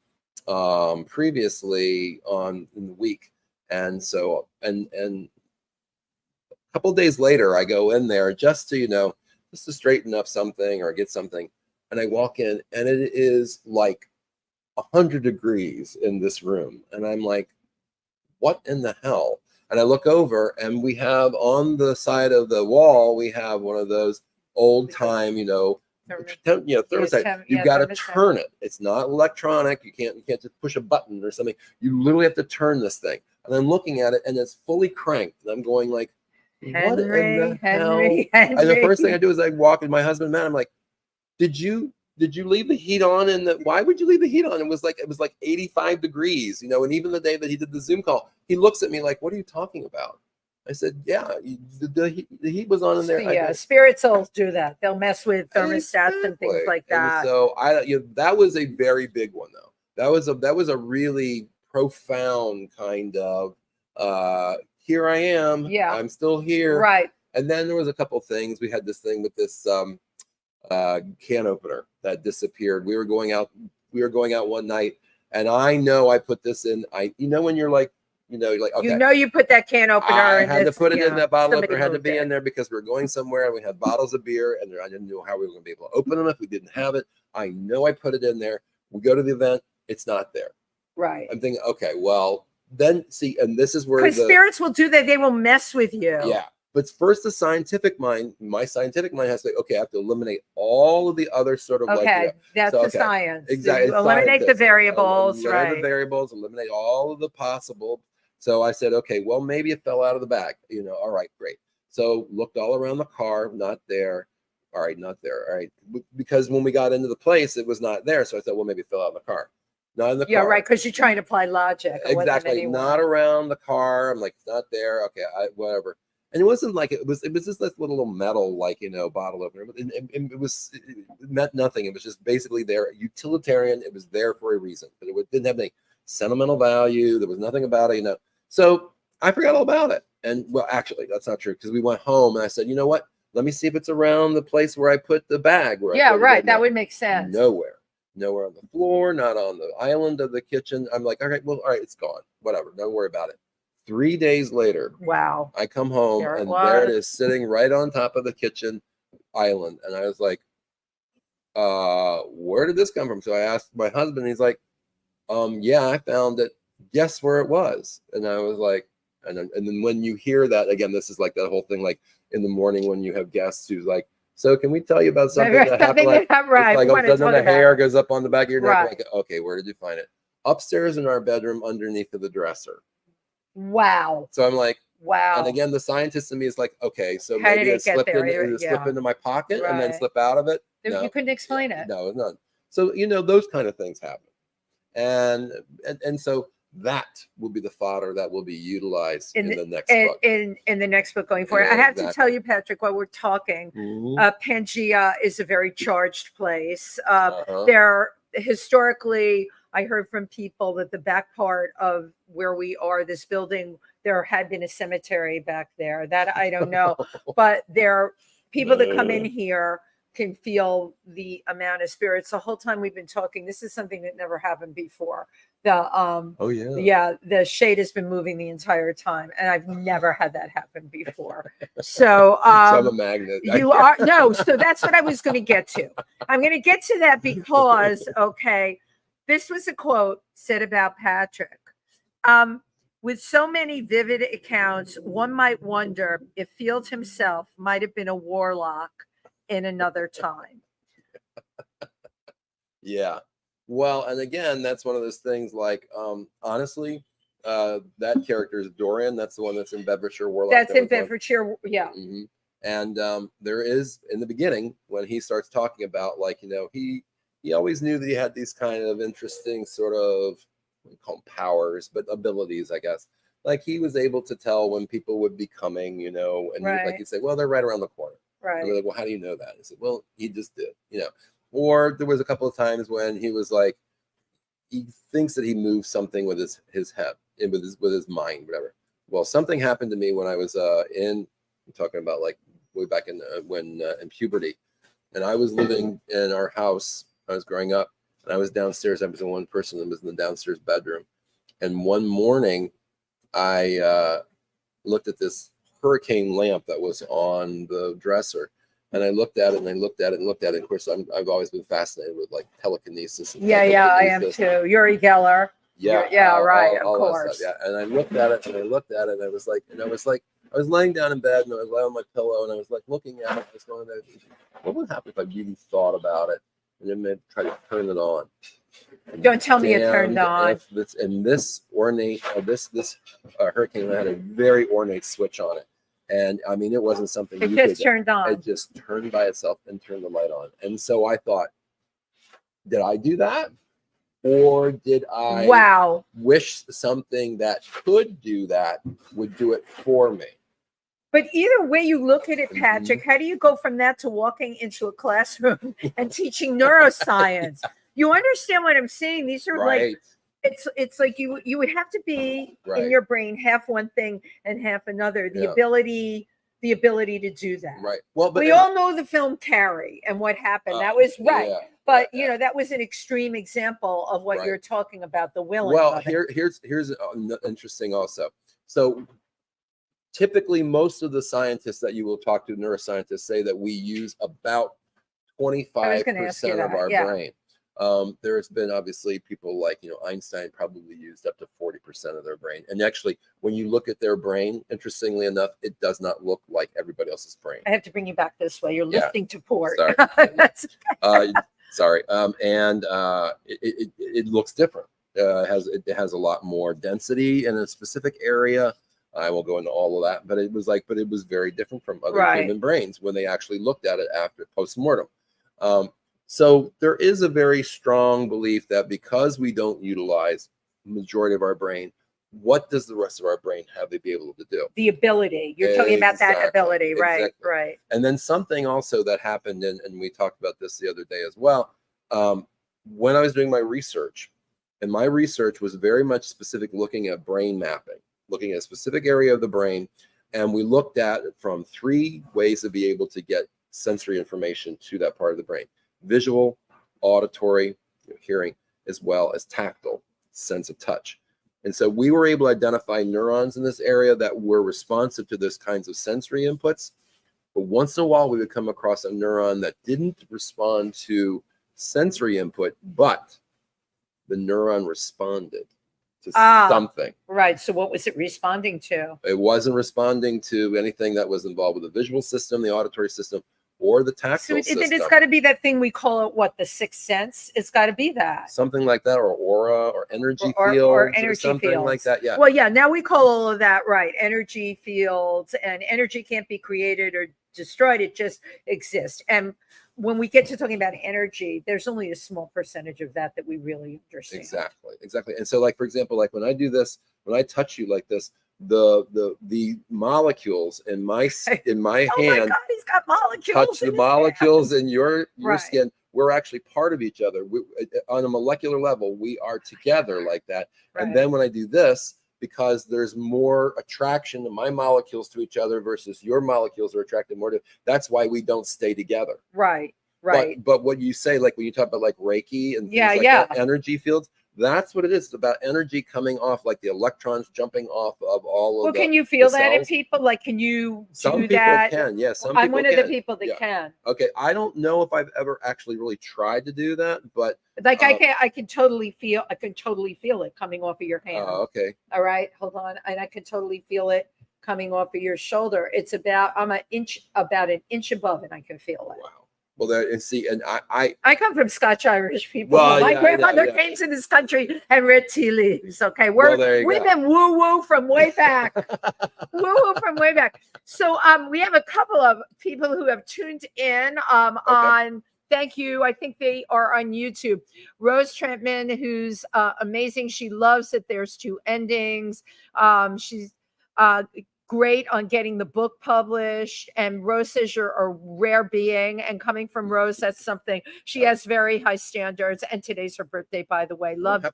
Speaker 2: previously in the week. And so, and a couple of days later, I go in there just to straighten up something or get something. And I walk in and it is like 100 degrees in this room. And I'm like, what in the hell? And I look over and we have on the side of the wall, we have one of those old time, thermostat. You've got to turn it. It's not electronic. You can't just push a button or something. You literally have to turn this thing. And I'm looking at it and it's fully cranked. And I'm going like, what in the hell? And the first thing I do is I walk in my husband, man, I'm like, did you leave the heat on? And why would you leave the heat on? It was like 85 degrees, and even the day that he did the Zoom call, he looks at me like, what are you talking about? I said, yeah, the heat was on in there.
Speaker 1: Yeah, spirit souls do that. They'll mess with thermostats and things like that.
Speaker 2: And so that was a very big one though. That was a really profound kind of, here I am. Yeah. I'm still here.
Speaker 1: Right.
Speaker 2: And then there was a couple things. We had this thing with this, can opener that disappeared. We were going out one night, and I know I put this in. When you're like, okay,
Speaker 1: you put that can opener.
Speaker 2: I had to put it in that bottle opener. Had to be in there because we were going somewhere and we had bottles of beer, and I didn't know how we were going to be able to open them if we didn't have it. I know I put it in there. We go to the event, it's not there.
Speaker 1: Right.
Speaker 2: I'm thinking, okay, well then see, and this is where
Speaker 1: because spirits will do that. They will mess with you.
Speaker 2: Yeah. But first, my scientific mind has to say, okay, I have to eliminate all of the other sort of
Speaker 1: that's the science.
Speaker 2: Exactly.
Speaker 1: Eliminate the variables,
Speaker 2: eliminate the variables, eliminate all of the possible. So I said, okay, well, maybe it fell out of the bag. All right, great. So looked all around the car, not there. All right, not there. All right. Because when we got into the place, it was not there. So I said, well, maybe it fell out in the car. Not in the car.
Speaker 1: Yeah, right, because you're trying to apply logic.
Speaker 2: Exactly. Not around the car. I'm like, it's not there. Okay, whatever. And it wasn't like it was just this little metal, bottle opener. And it meant nothing. It was just basically there, utilitarian. It was there for a reason, but it didn't have any sentimental value. There was nothing about it, So I forgot all about it. And well, actually, that's not true because we went home and I said, you know what? Let me see if it's around the place where I put the bag.
Speaker 1: That would make sense.
Speaker 2: Nowhere on the floor, not on the island of the kitchen. I'm like, all right, it's gone. Whatever. Don't worry about it. 3 days later,
Speaker 1: wow!
Speaker 2: I come home and there it is sitting right on top of the kitchen island. And I was like, where did this come from? So I asked my husband, he's like, yeah, I found it. Guess where it was? And I was like, and then when you hear that, again, this is like that whole thing, like in the morning when you have guests who's like, so can we tell you about something that happened? Like,
Speaker 1: right.
Speaker 2: Like all of a sudden the hair goes up on the back of your neck. Like, okay, where did you find it? upstairs in our bedroom underneath of the dresser.
Speaker 1: Wow.
Speaker 2: So I'm like,
Speaker 1: wow.
Speaker 2: And again, the scientist in me is like, okay, so
Speaker 1: How
Speaker 2: maybe
Speaker 1: did it
Speaker 2: it
Speaker 1: get
Speaker 2: slipped
Speaker 1: there?
Speaker 2: in, slip into my pocket and then
Speaker 1: Right.
Speaker 2: slip out of it. No,
Speaker 1: You couldn't explain it.
Speaker 2: No, it's not. So, those kind of things happen. And so that will be the fodder that will be utilized in the next book.
Speaker 1: In the next book going forward. I have to tell you, Patrick, while we're talking, Pangea is a very charged place. There, historically, I heard from people that the back part of where we are, this building, there had been a cemetery back there. That I don't know, but there, people that come in here can feel the amount of spirits. The whole time we've been talking, this is something that never happened before. The shade has been moving the entire time, and I've never had that happen before. So
Speaker 2: I'm a magnet.
Speaker 1: You are no. So that's what I was going to get to. I'm going to get to that because this was a quote said about Patrick. With so many vivid accounts, one might wonder if Field himself might have been a warlock in another time.
Speaker 2: Yeah. Well, and again, that's one of those things like, honestly, that character is Dorian. That's the one that's in Bedfordshire Warlock.
Speaker 1: That's in Bedfordshire, yeah.
Speaker 2: Mm-hmm. And there is, in the beginning, when he starts talking about, he always knew that he had these kind of interesting sort of, we call them powers, but abilities, I guess. Like he was able to tell when people would be coming, and he'd say, well, they're right around the corner.
Speaker 1: Right.
Speaker 2: And they're like, well, how do you know that? I said, well, he just did, Or there was a couple of times when he was like, he thinks that he moved something with his head, with his mind, whatever. Well, something happened to me when I was I'm talking about like way back in puberty, and I was living in our house. I was growing up, and I was downstairs. I was the one person that was in the downstairs bedroom, and one morning, I looked at this hurricane lamp that was on the dresser. And I looked at it and I looked at it and looked at it. Of course, I've always been fascinated with like telekinesis. And
Speaker 1: I am too. Uri Geller. Right. Of course.
Speaker 2: Yeah. And I looked at it and I looked at it and I was laying down in bed and I was laying on my pillow and I was like looking at it. I was going, what would happen if I really thought about it and then maybe try to turn it on?
Speaker 1: Don't tell me it turned on.
Speaker 2: This ornate, this hurricane had a very ornate switch on it. And I mean, it wasn't something
Speaker 1: it just turned on.
Speaker 2: It just turned by itself and turned the light on. And so I thought, did I do that? Or did I wish something that could do that would do it for me?
Speaker 1: But either way you look at it, Patrick, how do you go from that to walking into a classroom and teaching neuroscience? You understand what I'm saying? These are like, it's like you would have to be in your brain half one thing and half another. The ability to do that.
Speaker 2: Right. Well, but
Speaker 1: we all know the film Carrie and what happened. That was but that was an extreme example of what you're talking about. The willing.
Speaker 2: Well, here's interesting also. So typically, most of the scientists that you will talk to, neuroscientists, say that we use about 25% of our brain. There's been obviously people like, Einstein probably used up to 40% of their brain. And actually, when you look at their brain, interestingly enough, it does not look like everybody else's brain.
Speaker 1: I have to bring you back this way. You're lifting to port.
Speaker 2: Sorry. Sorry. It looks different. It has a lot more density in a specific area. I won't go into all of that, but it was very different from other human brains when they actually looked at it after postmortem. So there is a very strong belief that because we don't utilize the majority of our brain, what does the rest of our brain have to be able to do?
Speaker 1: The ability. You're talking about that ability, right?
Speaker 2: Exactly.
Speaker 1: Right.
Speaker 2: And then something also that happened, and we talked about this the other day as well, when I was doing my research, and my research was very much specific, looking at brain mapping, looking at a specific area of the brain, and we looked at it from 3 ways to be able to get sensory information to that part of the brain: visual, auditory, hearing, as well as tactile, sense of touch. And so we were able to identify neurons in this area that were responsive to this kinds of sensory inputs. But once in a while, we would come across a neuron that didn't respond to sensory input, but the neuron responded to something.
Speaker 1: Right. So what was it responding to?
Speaker 2: It wasn't responding to anything that was involved with the visual system, the auditory system, or the
Speaker 1: So
Speaker 2: tactile
Speaker 1: then it's
Speaker 2: system.
Speaker 1: got to be that thing we call it, what, the sixth sense? It's got to be that.
Speaker 2: Something like that, or aura, or energy
Speaker 1: Or
Speaker 2: fields,
Speaker 1: energy
Speaker 2: or something like
Speaker 1: fields.
Speaker 2: that. Yeah.
Speaker 1: Well, yeah, now we call all of that, right, energy fields, and energy can't be created or destroyed. It just exists. And when we get to talking about energy, there's only a small percentage of that we really understand.
Speaker 2: Exactly. And so, like, for example, like when I do this, when I touch you like this, the molecules in my
Speaker 1: Oh my
Speaker 2: hand
Speaker 1: God, he's got molecules.
Speaker 2: touch the molecules in your
Speaker 1: Right.
Speaker 2: skin. We're actually part of each other. On a molecular level, we are together like that.
Speaker 1: Right.
Speaker 2: And then when I do this, because there's more attraction to my molecules to each other versus your molecules are attracted more to, that's why we don't stay together.
Speaker 1: Right.
Speaker 2: But what you say, like when you talk about like Reiki and things like that, energy fields, that's what it is. It's about energy coming off, like the electrons jumping off of all of the.
Speaker 1: Well, can you feel
Speaker 2: the
Speaker 1: that in
Speaker 2: cells.
Speaker 1: people? Like, can you
Speaker 2: Some
Speaker 1: do
Speaker 2: people
Speaker 1: that?
Speaker 2: can, yes. Some
Speaker 1: I'm
Speaker 2: people
Speaker 1: one of
Speaker 2: can.
Speaker 1: the people that
Speaker 2: Yeah.
Speaker 1: can.
Speaker 2: Okay, I don't know if I've ever actually really tried to do that, but
Speaker 1: like I can totally feel it coming off of your hand.
Speaker 2: Oh, okay.
Speaker 1: All right, hold on, and I can totally feel it coming off of your shoulder. It's about about an inch above, and I can feel it.
Speaker 2: Wow. Well, there and see, and I
Speaker 1: come from Scotch Irish people.
Speaker 2: Well,
Speaker 1: My
Speaker 2: yeah,
Speaker 1: grandmother
Speaker 2: yeah.
Speaker 1: came to this country and read tea leaves. Okay,
Speaker 2: Well, there you
Speaker 1: we've
Speaker 2: go.
Speaker 1: been woo woo from way back, woo woo from way back. So we have a couple of people who have tuned in on. Thank you. I think they are on YouTube. Rose Trentman, who's amazing. She loves that there's two endings. She's great on getting the book published. And Rose says you're a rare being. And coming from Rose, that's something. She has very high standards. And today's her birthday, by the way. Love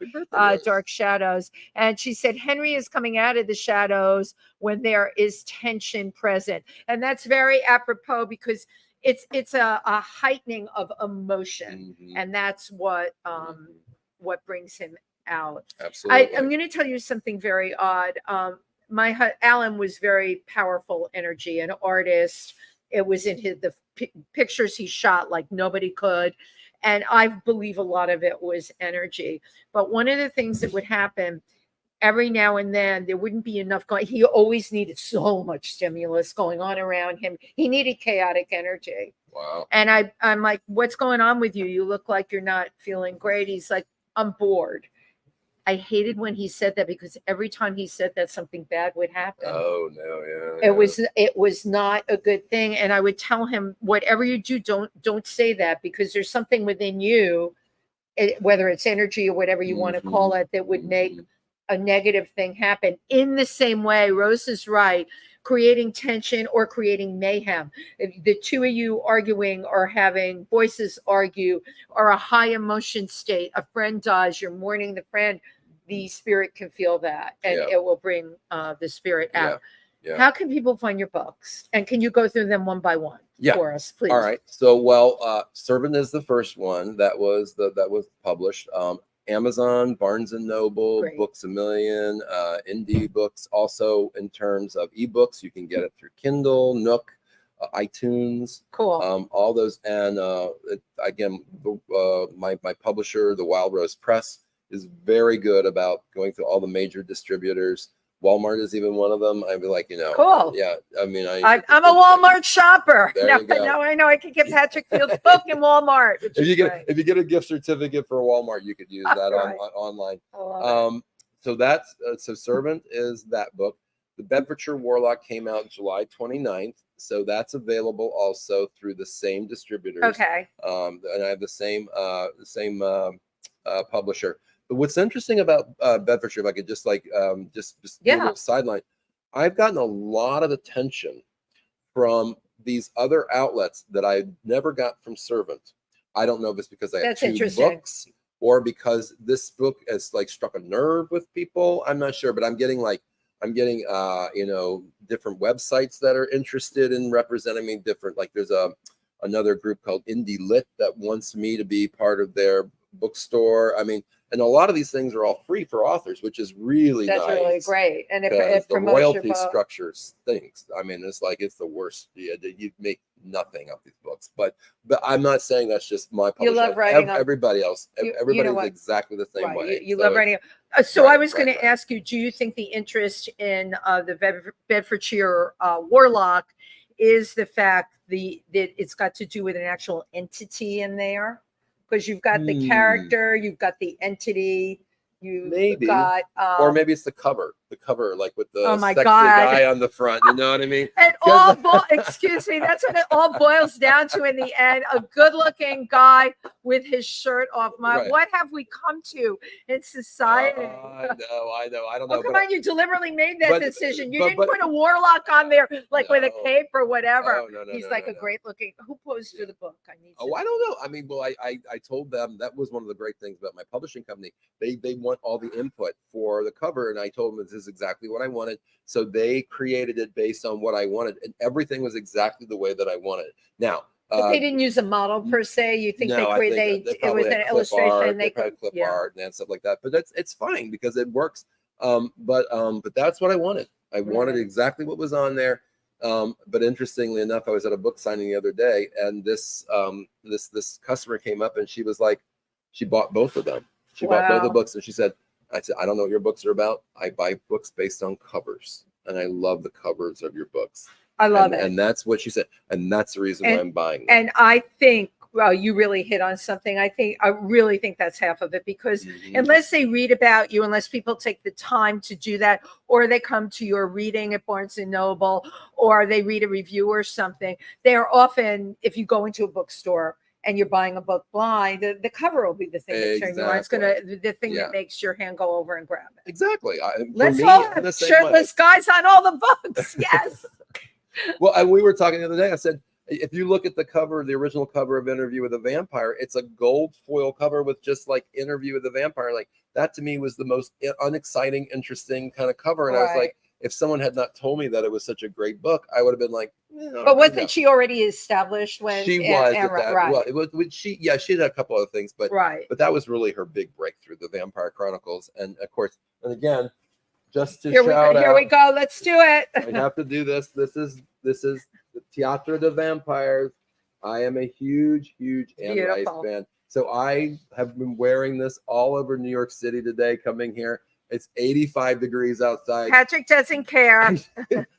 Speaker 1: Dark Shadows. And she said Henry is coming out of the shadows when there is tension present. And that's very apropos because it's a heightening of emotion, and that's what brings him out.
Speaker 2: Absolutely.
Speaker 1: I'm going to tell you something very odd. Alan was very powerful energy, an artist. It was in the pictures he shot like nobody could, and I believe a lot of it was energy. But one of the things that would happen every now and then, there wouldn't be enough going. He always needed so much stimulus going on around him. He needed chaotic energy.
Speaker 2: Wow.
Speaker 1: And I'm like, what's going on with you? You look like you're not feeling great. He's like, I'm bored. I hated when he said that because every time he said that, something bad would happen.
Speaker 2: Oh no, yeah.
Speaker 1: It was not a good thing. And I would tell him, whatever you do, don't say that, because there's something within you, whether it's energy or whatever you want to call it, that would make a negative thing happen. In the same way, Rose is right, creating tension or creating mayhem. If the two of you arguing or having voices argue, or a high emotion state, a friend dies, you're mourning the friend, the spirit can feel that, and it will bring the spirit out. Yeah. How can people find your books? And can you go through them one by one for us, please?
Speaker 2: All right. So, Servant is the first one that was published. Amazon, Barnes and Noble, Books A Million, Indie Books. Also, in terms of ebooks, you can get it through Kindle, Nook, iTunes.
Speaker 1: Cool.
Speaker 2: All those, and again, my publisher, the Wild Rose Press, is very good about going through all the major distributors. Walmart is even one of them. I'd be like,
Speaker 1: cool.
Speaker 2: Yeah, I mean,
Speaker 1: I'm a Walmart shopper.
Speaker 2: Now
Speaker 1: I know I can get Patrick Field's book in Walmart.
Speaker 2: If you get a gift certificate for Walmart, you could use that online. So Servant is that book. The Bedfordshire Warlock came out July 29th. So that's available also through the same distributors.
Speaker 1: Okay.
Speaker 2: And I have the same publisher. But what's interesting about Bedfordshire, if I could just do a little sideline, I've gotten a lot of attention from these other outlets that I never got from Servant. I don't know if it's because I have two books or because this book has like struck a nerve with people. I'm not sure, but I'm getting different websites that are interested in representing me different. Like there's another group called Indie Lit that wants me to be part of their bookstore. I mean, and a lot of these things are all free for authors, which is really nice.
Speaker 1: That's really great. And
Speaker 2: if the royalty structure stinks. I mean, it's the worst. You make nothing of these books. But I'm not saying that's just my publisher.
Speaker 1: You love writing.
Speaker 2: Everybody else. Everybody's exactly the same way.
Speaker 1: You love writing. So I was going to ask you, do you think the interest in the Bedfordshire Warlock is the fact that it's got to do with an actual entity in there, because you've got the character, you've got the entity, you've got
Speaker 2: or maybe it's the cover, like with the
Speaker 1: oh my
Speaker 2: sexy
Speaker 1: God.
Speaker 2: guy on the front. You know what I mean?
Speaker 1: It excuse me, that's what it all boils down to in the end. A good-looking guy with his shirt off.
Speaker 2: Right.
Speaker 1: What have we come to in society?
Speaker 2: I know. I don't know.
Speaker 1: Oh, come on, you deliberately made that decision. You didn't put a warlock on there, like with a cape or whatever.
Speaker 2: No,
Speaker 1: He's like a great-looking. Who posed for the book? I need.
Speaker 2: Oh, I don't know. I mean, well, I told them that was one of the great things about my publishing company. They want all the input for the cover, and I told them this is exactly what I wanted. So they created it based on what I wanted, and everything was exactly the way that I wanted. Now,
Speaker 1: but they didn't use a model per se. You think
Speaker 2: no,
Speaker 1: it was an illustration?
Speaker 2: They probably clip art and stuff like that. But it's fine because it works. But that's what I wanted. I wanted exactly what was on there. But interestingly enough, I was at a book signing the other day, and this customer came up, and she was like, she bought both of them. She bought both the books, and she said, I said, I don't know what your books are about. I buy books based on covers, and I love the covers of your books.
Speaker 1: I love it.
Speaker 2: And that's what she said. And that's the reason why I'm buying them.
Speaker 1: And I think, well, you really hit on something. I really think that's half of it, because unless they read about you, unless people take the time to do that, or they come to your reading at Barnes and Noble, or they read a review or something, they're often, if you go into a bookstore and you're buying a book blind, the cover will be the thing that turns you on. It's the thing that makes your hand go over and grab it.
Speaker 2: Exactly.
Speaker 1: Let's all have shirtless guys on all the books. Yes.
Speaker 2: Well, we were talking the other day. I said, if you look at the cover, the original cover of Interview with a Vampire, it's a gold foil cover with just like Interview with a Vampire. Like that to me was the most unexciting, interesting kind of cover. And I was like, if someone had not told me that it was such a great book, I would have been like,
Speaker 1: but wasn't she already established when
Speaker 2: she was at that? Right. Well, it was she had a couple other things, but but that was really her big breakthrough, the Vampire Chronicles. And of course, and again, just to shout out,
Speaker 1: here we go. Let's do it.
Speaker 2: I have to do this. This is the Teatro de Vampires. I am a huge Anne Rice fan. So I have been wearing this all over New York City today coming here. It's 85 degrees outside.
Speaker 1: Patrick doesn't care.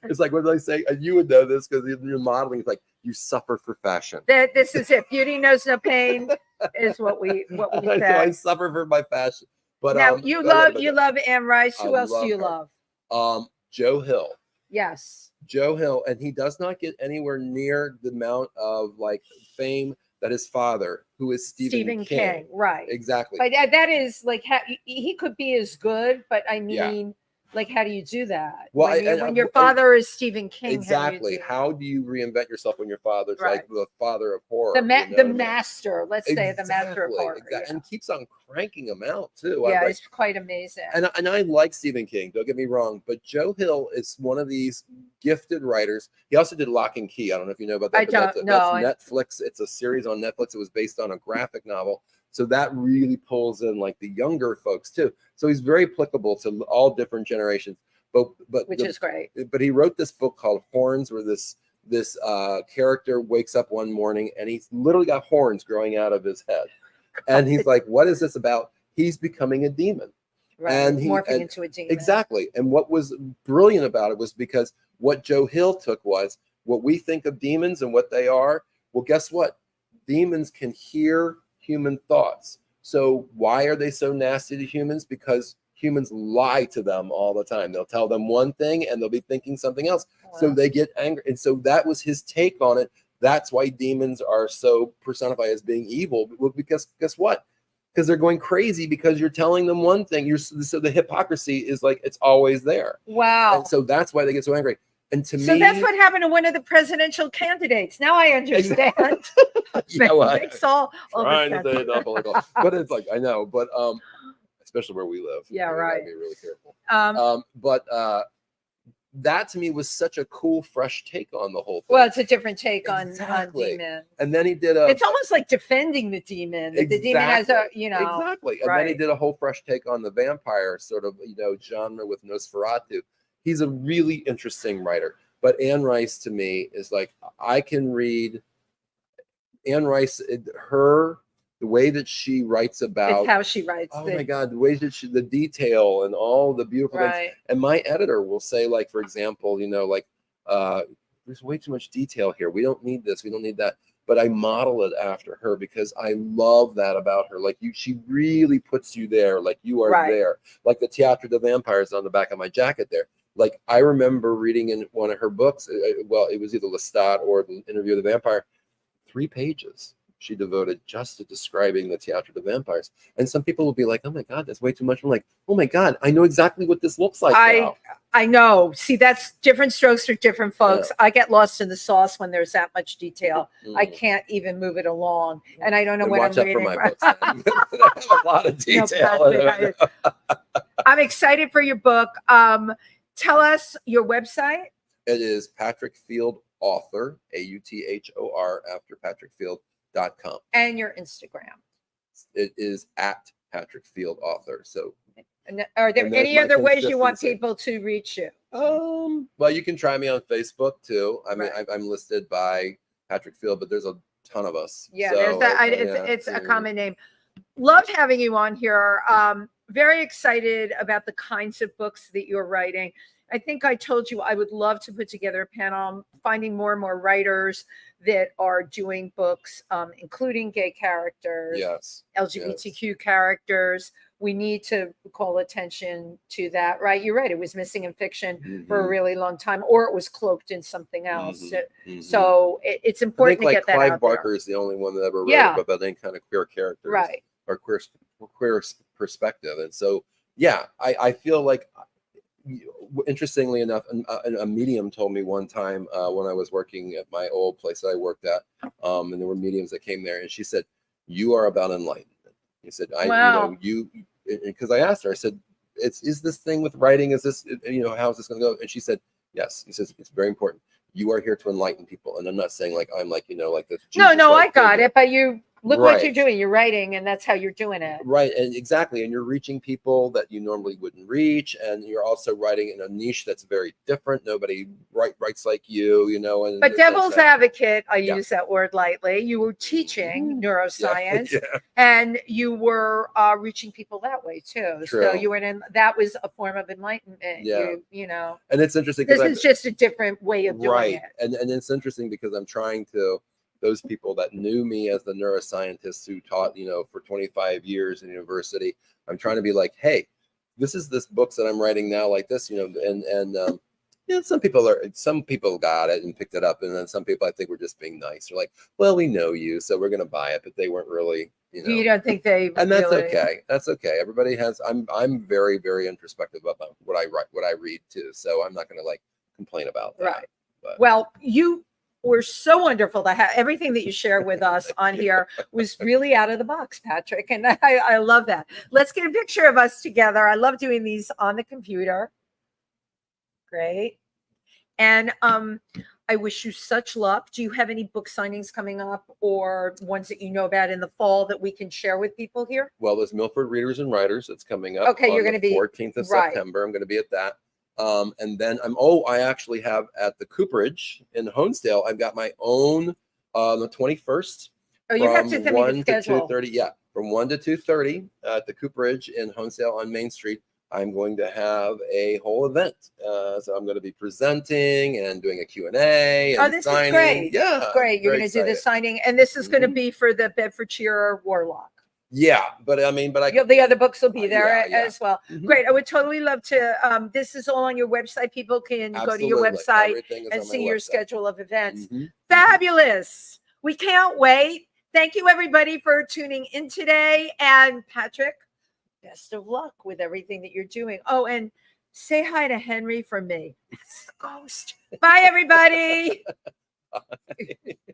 Speaker 2: It's like, what did I say? And you would know this because you're modeling. It's like, you suffer for fashion.
Speaker 1: This is it. Beauty knows no pain is what we say.
Speaker 2: So I suffer for my fashion. But
Speaker 1: now you love Anne Rice. Who else do you love?
Speaker 2: Joe Hill.
Speaker 1: Yes.
Speaker 2: Joe Hill, and he does not get anywhere near the amount of like fame that his father, who is Stephen King.
Speaker 1: Right.
Speaker 2: Exactly.
Speaker 1: But that is like, he could be as good, but I mean, like, how do you do that?
Speaker 2: Well,
Speaker 1: when your father is Stephen King.
Speaker 2: Exactly. How do you reinvent yourself when your father's like the father of horror?
Speaker 1: The master, let's say the master of horror.
Speaker 2: Exactly. And keeps on cranking them out too.
Speaker 1: Yeah, it's quite amazing.
Speaker 2: And I like Stephen King, don't get me wrong, but Joe Hill is one of these gifted writers. He also did Lock and Key. I don't know if you know about that.
Speaker 1: I don't know.
Speaker 2: That's Netflix. It's a series on Netflix. It was based on a graphic novel. So that really pulls in like the younger folks too. So he's very applicable to all different generations. But
Speaker 1: which is great.
Speaker 2: But he wrote this book called Horns, where this character wakes up one morning and he's literally got horns growing out of his head. And he's like, what is this about? He's becoming a demon.
Speaker 1: Right. And morphing into a demon.
Speaker 2: Exactly. And what was brilliant about it was because what Joe Hill took was what we think of demons and what they are. Well, guess what? Demons can hear human thoughts. So why are they so nasty to humans? Because humans lie to them all the time. They'll tell them one thing and they'll be thinking something else. Wow. So they get angry. And so that was his take on it. That's why demons are so personified as being evil. Because guess what? Because they're going crazy because you're telling them one thing. So the hypocrisy is like, it's always there.
Speaker 1: Wow.
Speaker 2: And so that's why they get so angry. And to me,
Speaker 1: so that's what happened to one of the presidential candidates. Now I understand.
Speaker 2: Makes all trying to say it political, but it's like, I know, but especially where we live.
Speaker 1: Yeah, right.
Speaker 2: Be really careful. But that to me was such a cool, fresh take on the whole thing.
Speaker 1: Well, it's a different take on demons.
Speaker 2: And then he did
Speaker 1: it's almost like defending the demon.
Speaker 2: Exactly.
Speaker 1: The demon has
Speaker 2: exactly. And then he did a whole fresh take on the vampire sort of genre with Nosferatu. He's a really interesting writer. But Anne Rice to me is like, I can read Anne Rice, the way that she writes about,
Speaker 1: it's how she writes.
Speaker 2: Oh my God, the way that the detail and all the beautiful things. And my editor will say, like, for example, there's way too much detail here. We don't need this. We don't need that. But I model it after her because I love that about her. Like she really puts you there. Like you are there. Like the Théâtre de Vampires on the back of my jacket there. Like I remember reading in one of her books. Well, it was either Lestat or the Interview of the Vampire. 3 pages she devoted just to describing the Théâtre de Vampires. And some people will be like, oh my God, that's way too much. I'm like, oh my God, I know exactly what this looks like now.
Speaker 1: I know. See, that's different strokes for different folks. Yeah. I get lost in the sauce when there's that much detail. I can't even move it along. And I don't know when I'm reading. Watch out for my books. I have a lot of detail. I'm excited for your book. Tell us your website.
Speaker 2: It is Patrick Field Author, AUTHOR after patrickfield.com.
Speaker 1: And your Instagram.
Speaker 2: It is at Patrick Field Author. So
Speaker 1: are there any other ways you want people to reach you?
Speaker 2: Well, you can try me on Facebook too. I mean, I'm listed by Patrick Field, but there's a ton of us.
Speaker 1: Yeah, so, there's that. It's a common name. Loved having you on here. Very excited about the kinds of books that you're writing. I think I told you I would love to put together a panel, finding more and more writers that are doing books, including gay characters, LGBTQ characters. We need to call attention to that, right? You're right. It was missing in fiction for a really long time, or it was cloaked in something else. So it's important to get that
Speaker 2: Clive
Speaker 1: out
Speaker 2: Barker
Speaker 1: there.
Speaker 2: Is the only one that ever wrote about any kind of queer characters,
Speaker 1: right?
Speaker 2: Or queer perspective. And so, yeah, I feel like, interestingly enough, a medium told me one time when I was working at my old place that I worked at, and there were mediums that came there, and she said, "You are about enlightenment." He said, because I asked her, I said, "Is this thing with writing? Is this, how is this going to go?" And she said, "Yes." He says, "It's very important. You are here to enlighten people." And I'm not saying like I'm like like this.
Speaker 1: No, I got it, but you. Look what you're doing. You're writing, and that's how you're doing it.
Speaker 2: Right, and exactly. And you're reaching people that you normally wouldn't reach, and you're also writing in a niche that's very different. Nobody writes like you, And
Speaker 1: but devil's advocate, I use that word lightly. You were teaching neuroscience, and you were reaching people that way too. True. So you were that was a form of enlightenment.
Speaker 2: Yeah.
Speaker 1: And
Speaker 2: it's interesting.
Speaker 1: This is just a different way of doing it.
Speaker 2: And it's interesting because I'm trying to. Those people that knew me as the neuroscientist who taught, for 25 years in university, I'm trying to be like, hey, this books that I'm writing now like this, some people got it and picked it up. And then some people I think were just being nice. They're like, well, we know you, so we're going to buy it. But they weren't really,
Speaker 1: You don't think they
Speaker 2: and that's okay. That's okay. Everybody has, I'm very, very introspective about what I write, what I read too. So I'm not going to complain about that.
Speaker 1: Right. But. Well, we're so wonderful to have everything that you share with us on here was really out of the box, Patrick. And I love that. Let's get a picture of us together. I love doing these on the computer. Great. And I wish you such luck. Do you have any book signings coming up or ones that you know about in the fall that we can share with people here?
Speaker 2: Well, there's Milford Readers and Writers that's coming up.
Speaker 1: Okay, you're going to be
Speaker 2: 14th of September. I'm going to be at that. And then I actually have at the Cooperage in Honesdale, I've got my own the 21st.
Speaker 1: Oh, you have to send me the schedule.
Speaker 2: 2:30. Yeah, from 1 to 2:30 at the Cooperage in Honesdale on Main Street. I'm going to have a whole event. So I'm going to be presenting and doing a Q&A. And
Speaker 1: this
Speaker 2: signing.
Speaker 1: Is great.
Speaker 2: Yeah,
Speaker 1: great. You're going to do the signing, and this is going to be for the Bedfordshire Warlock.
Speaker 2: Yeah, but
Speaker 1: the other books will be there as well. Great. I would totally love to. This is all on your website. People can go to your website and see your schedule of events. Fabulous. We can't wait. Thank you, everybody, for tuning in today. And Patrick, best of luck with everything that you're doing. Oh, and say hi to Henry from me. That's the ghost. Bye, everybody.
Speaker 2: Bye.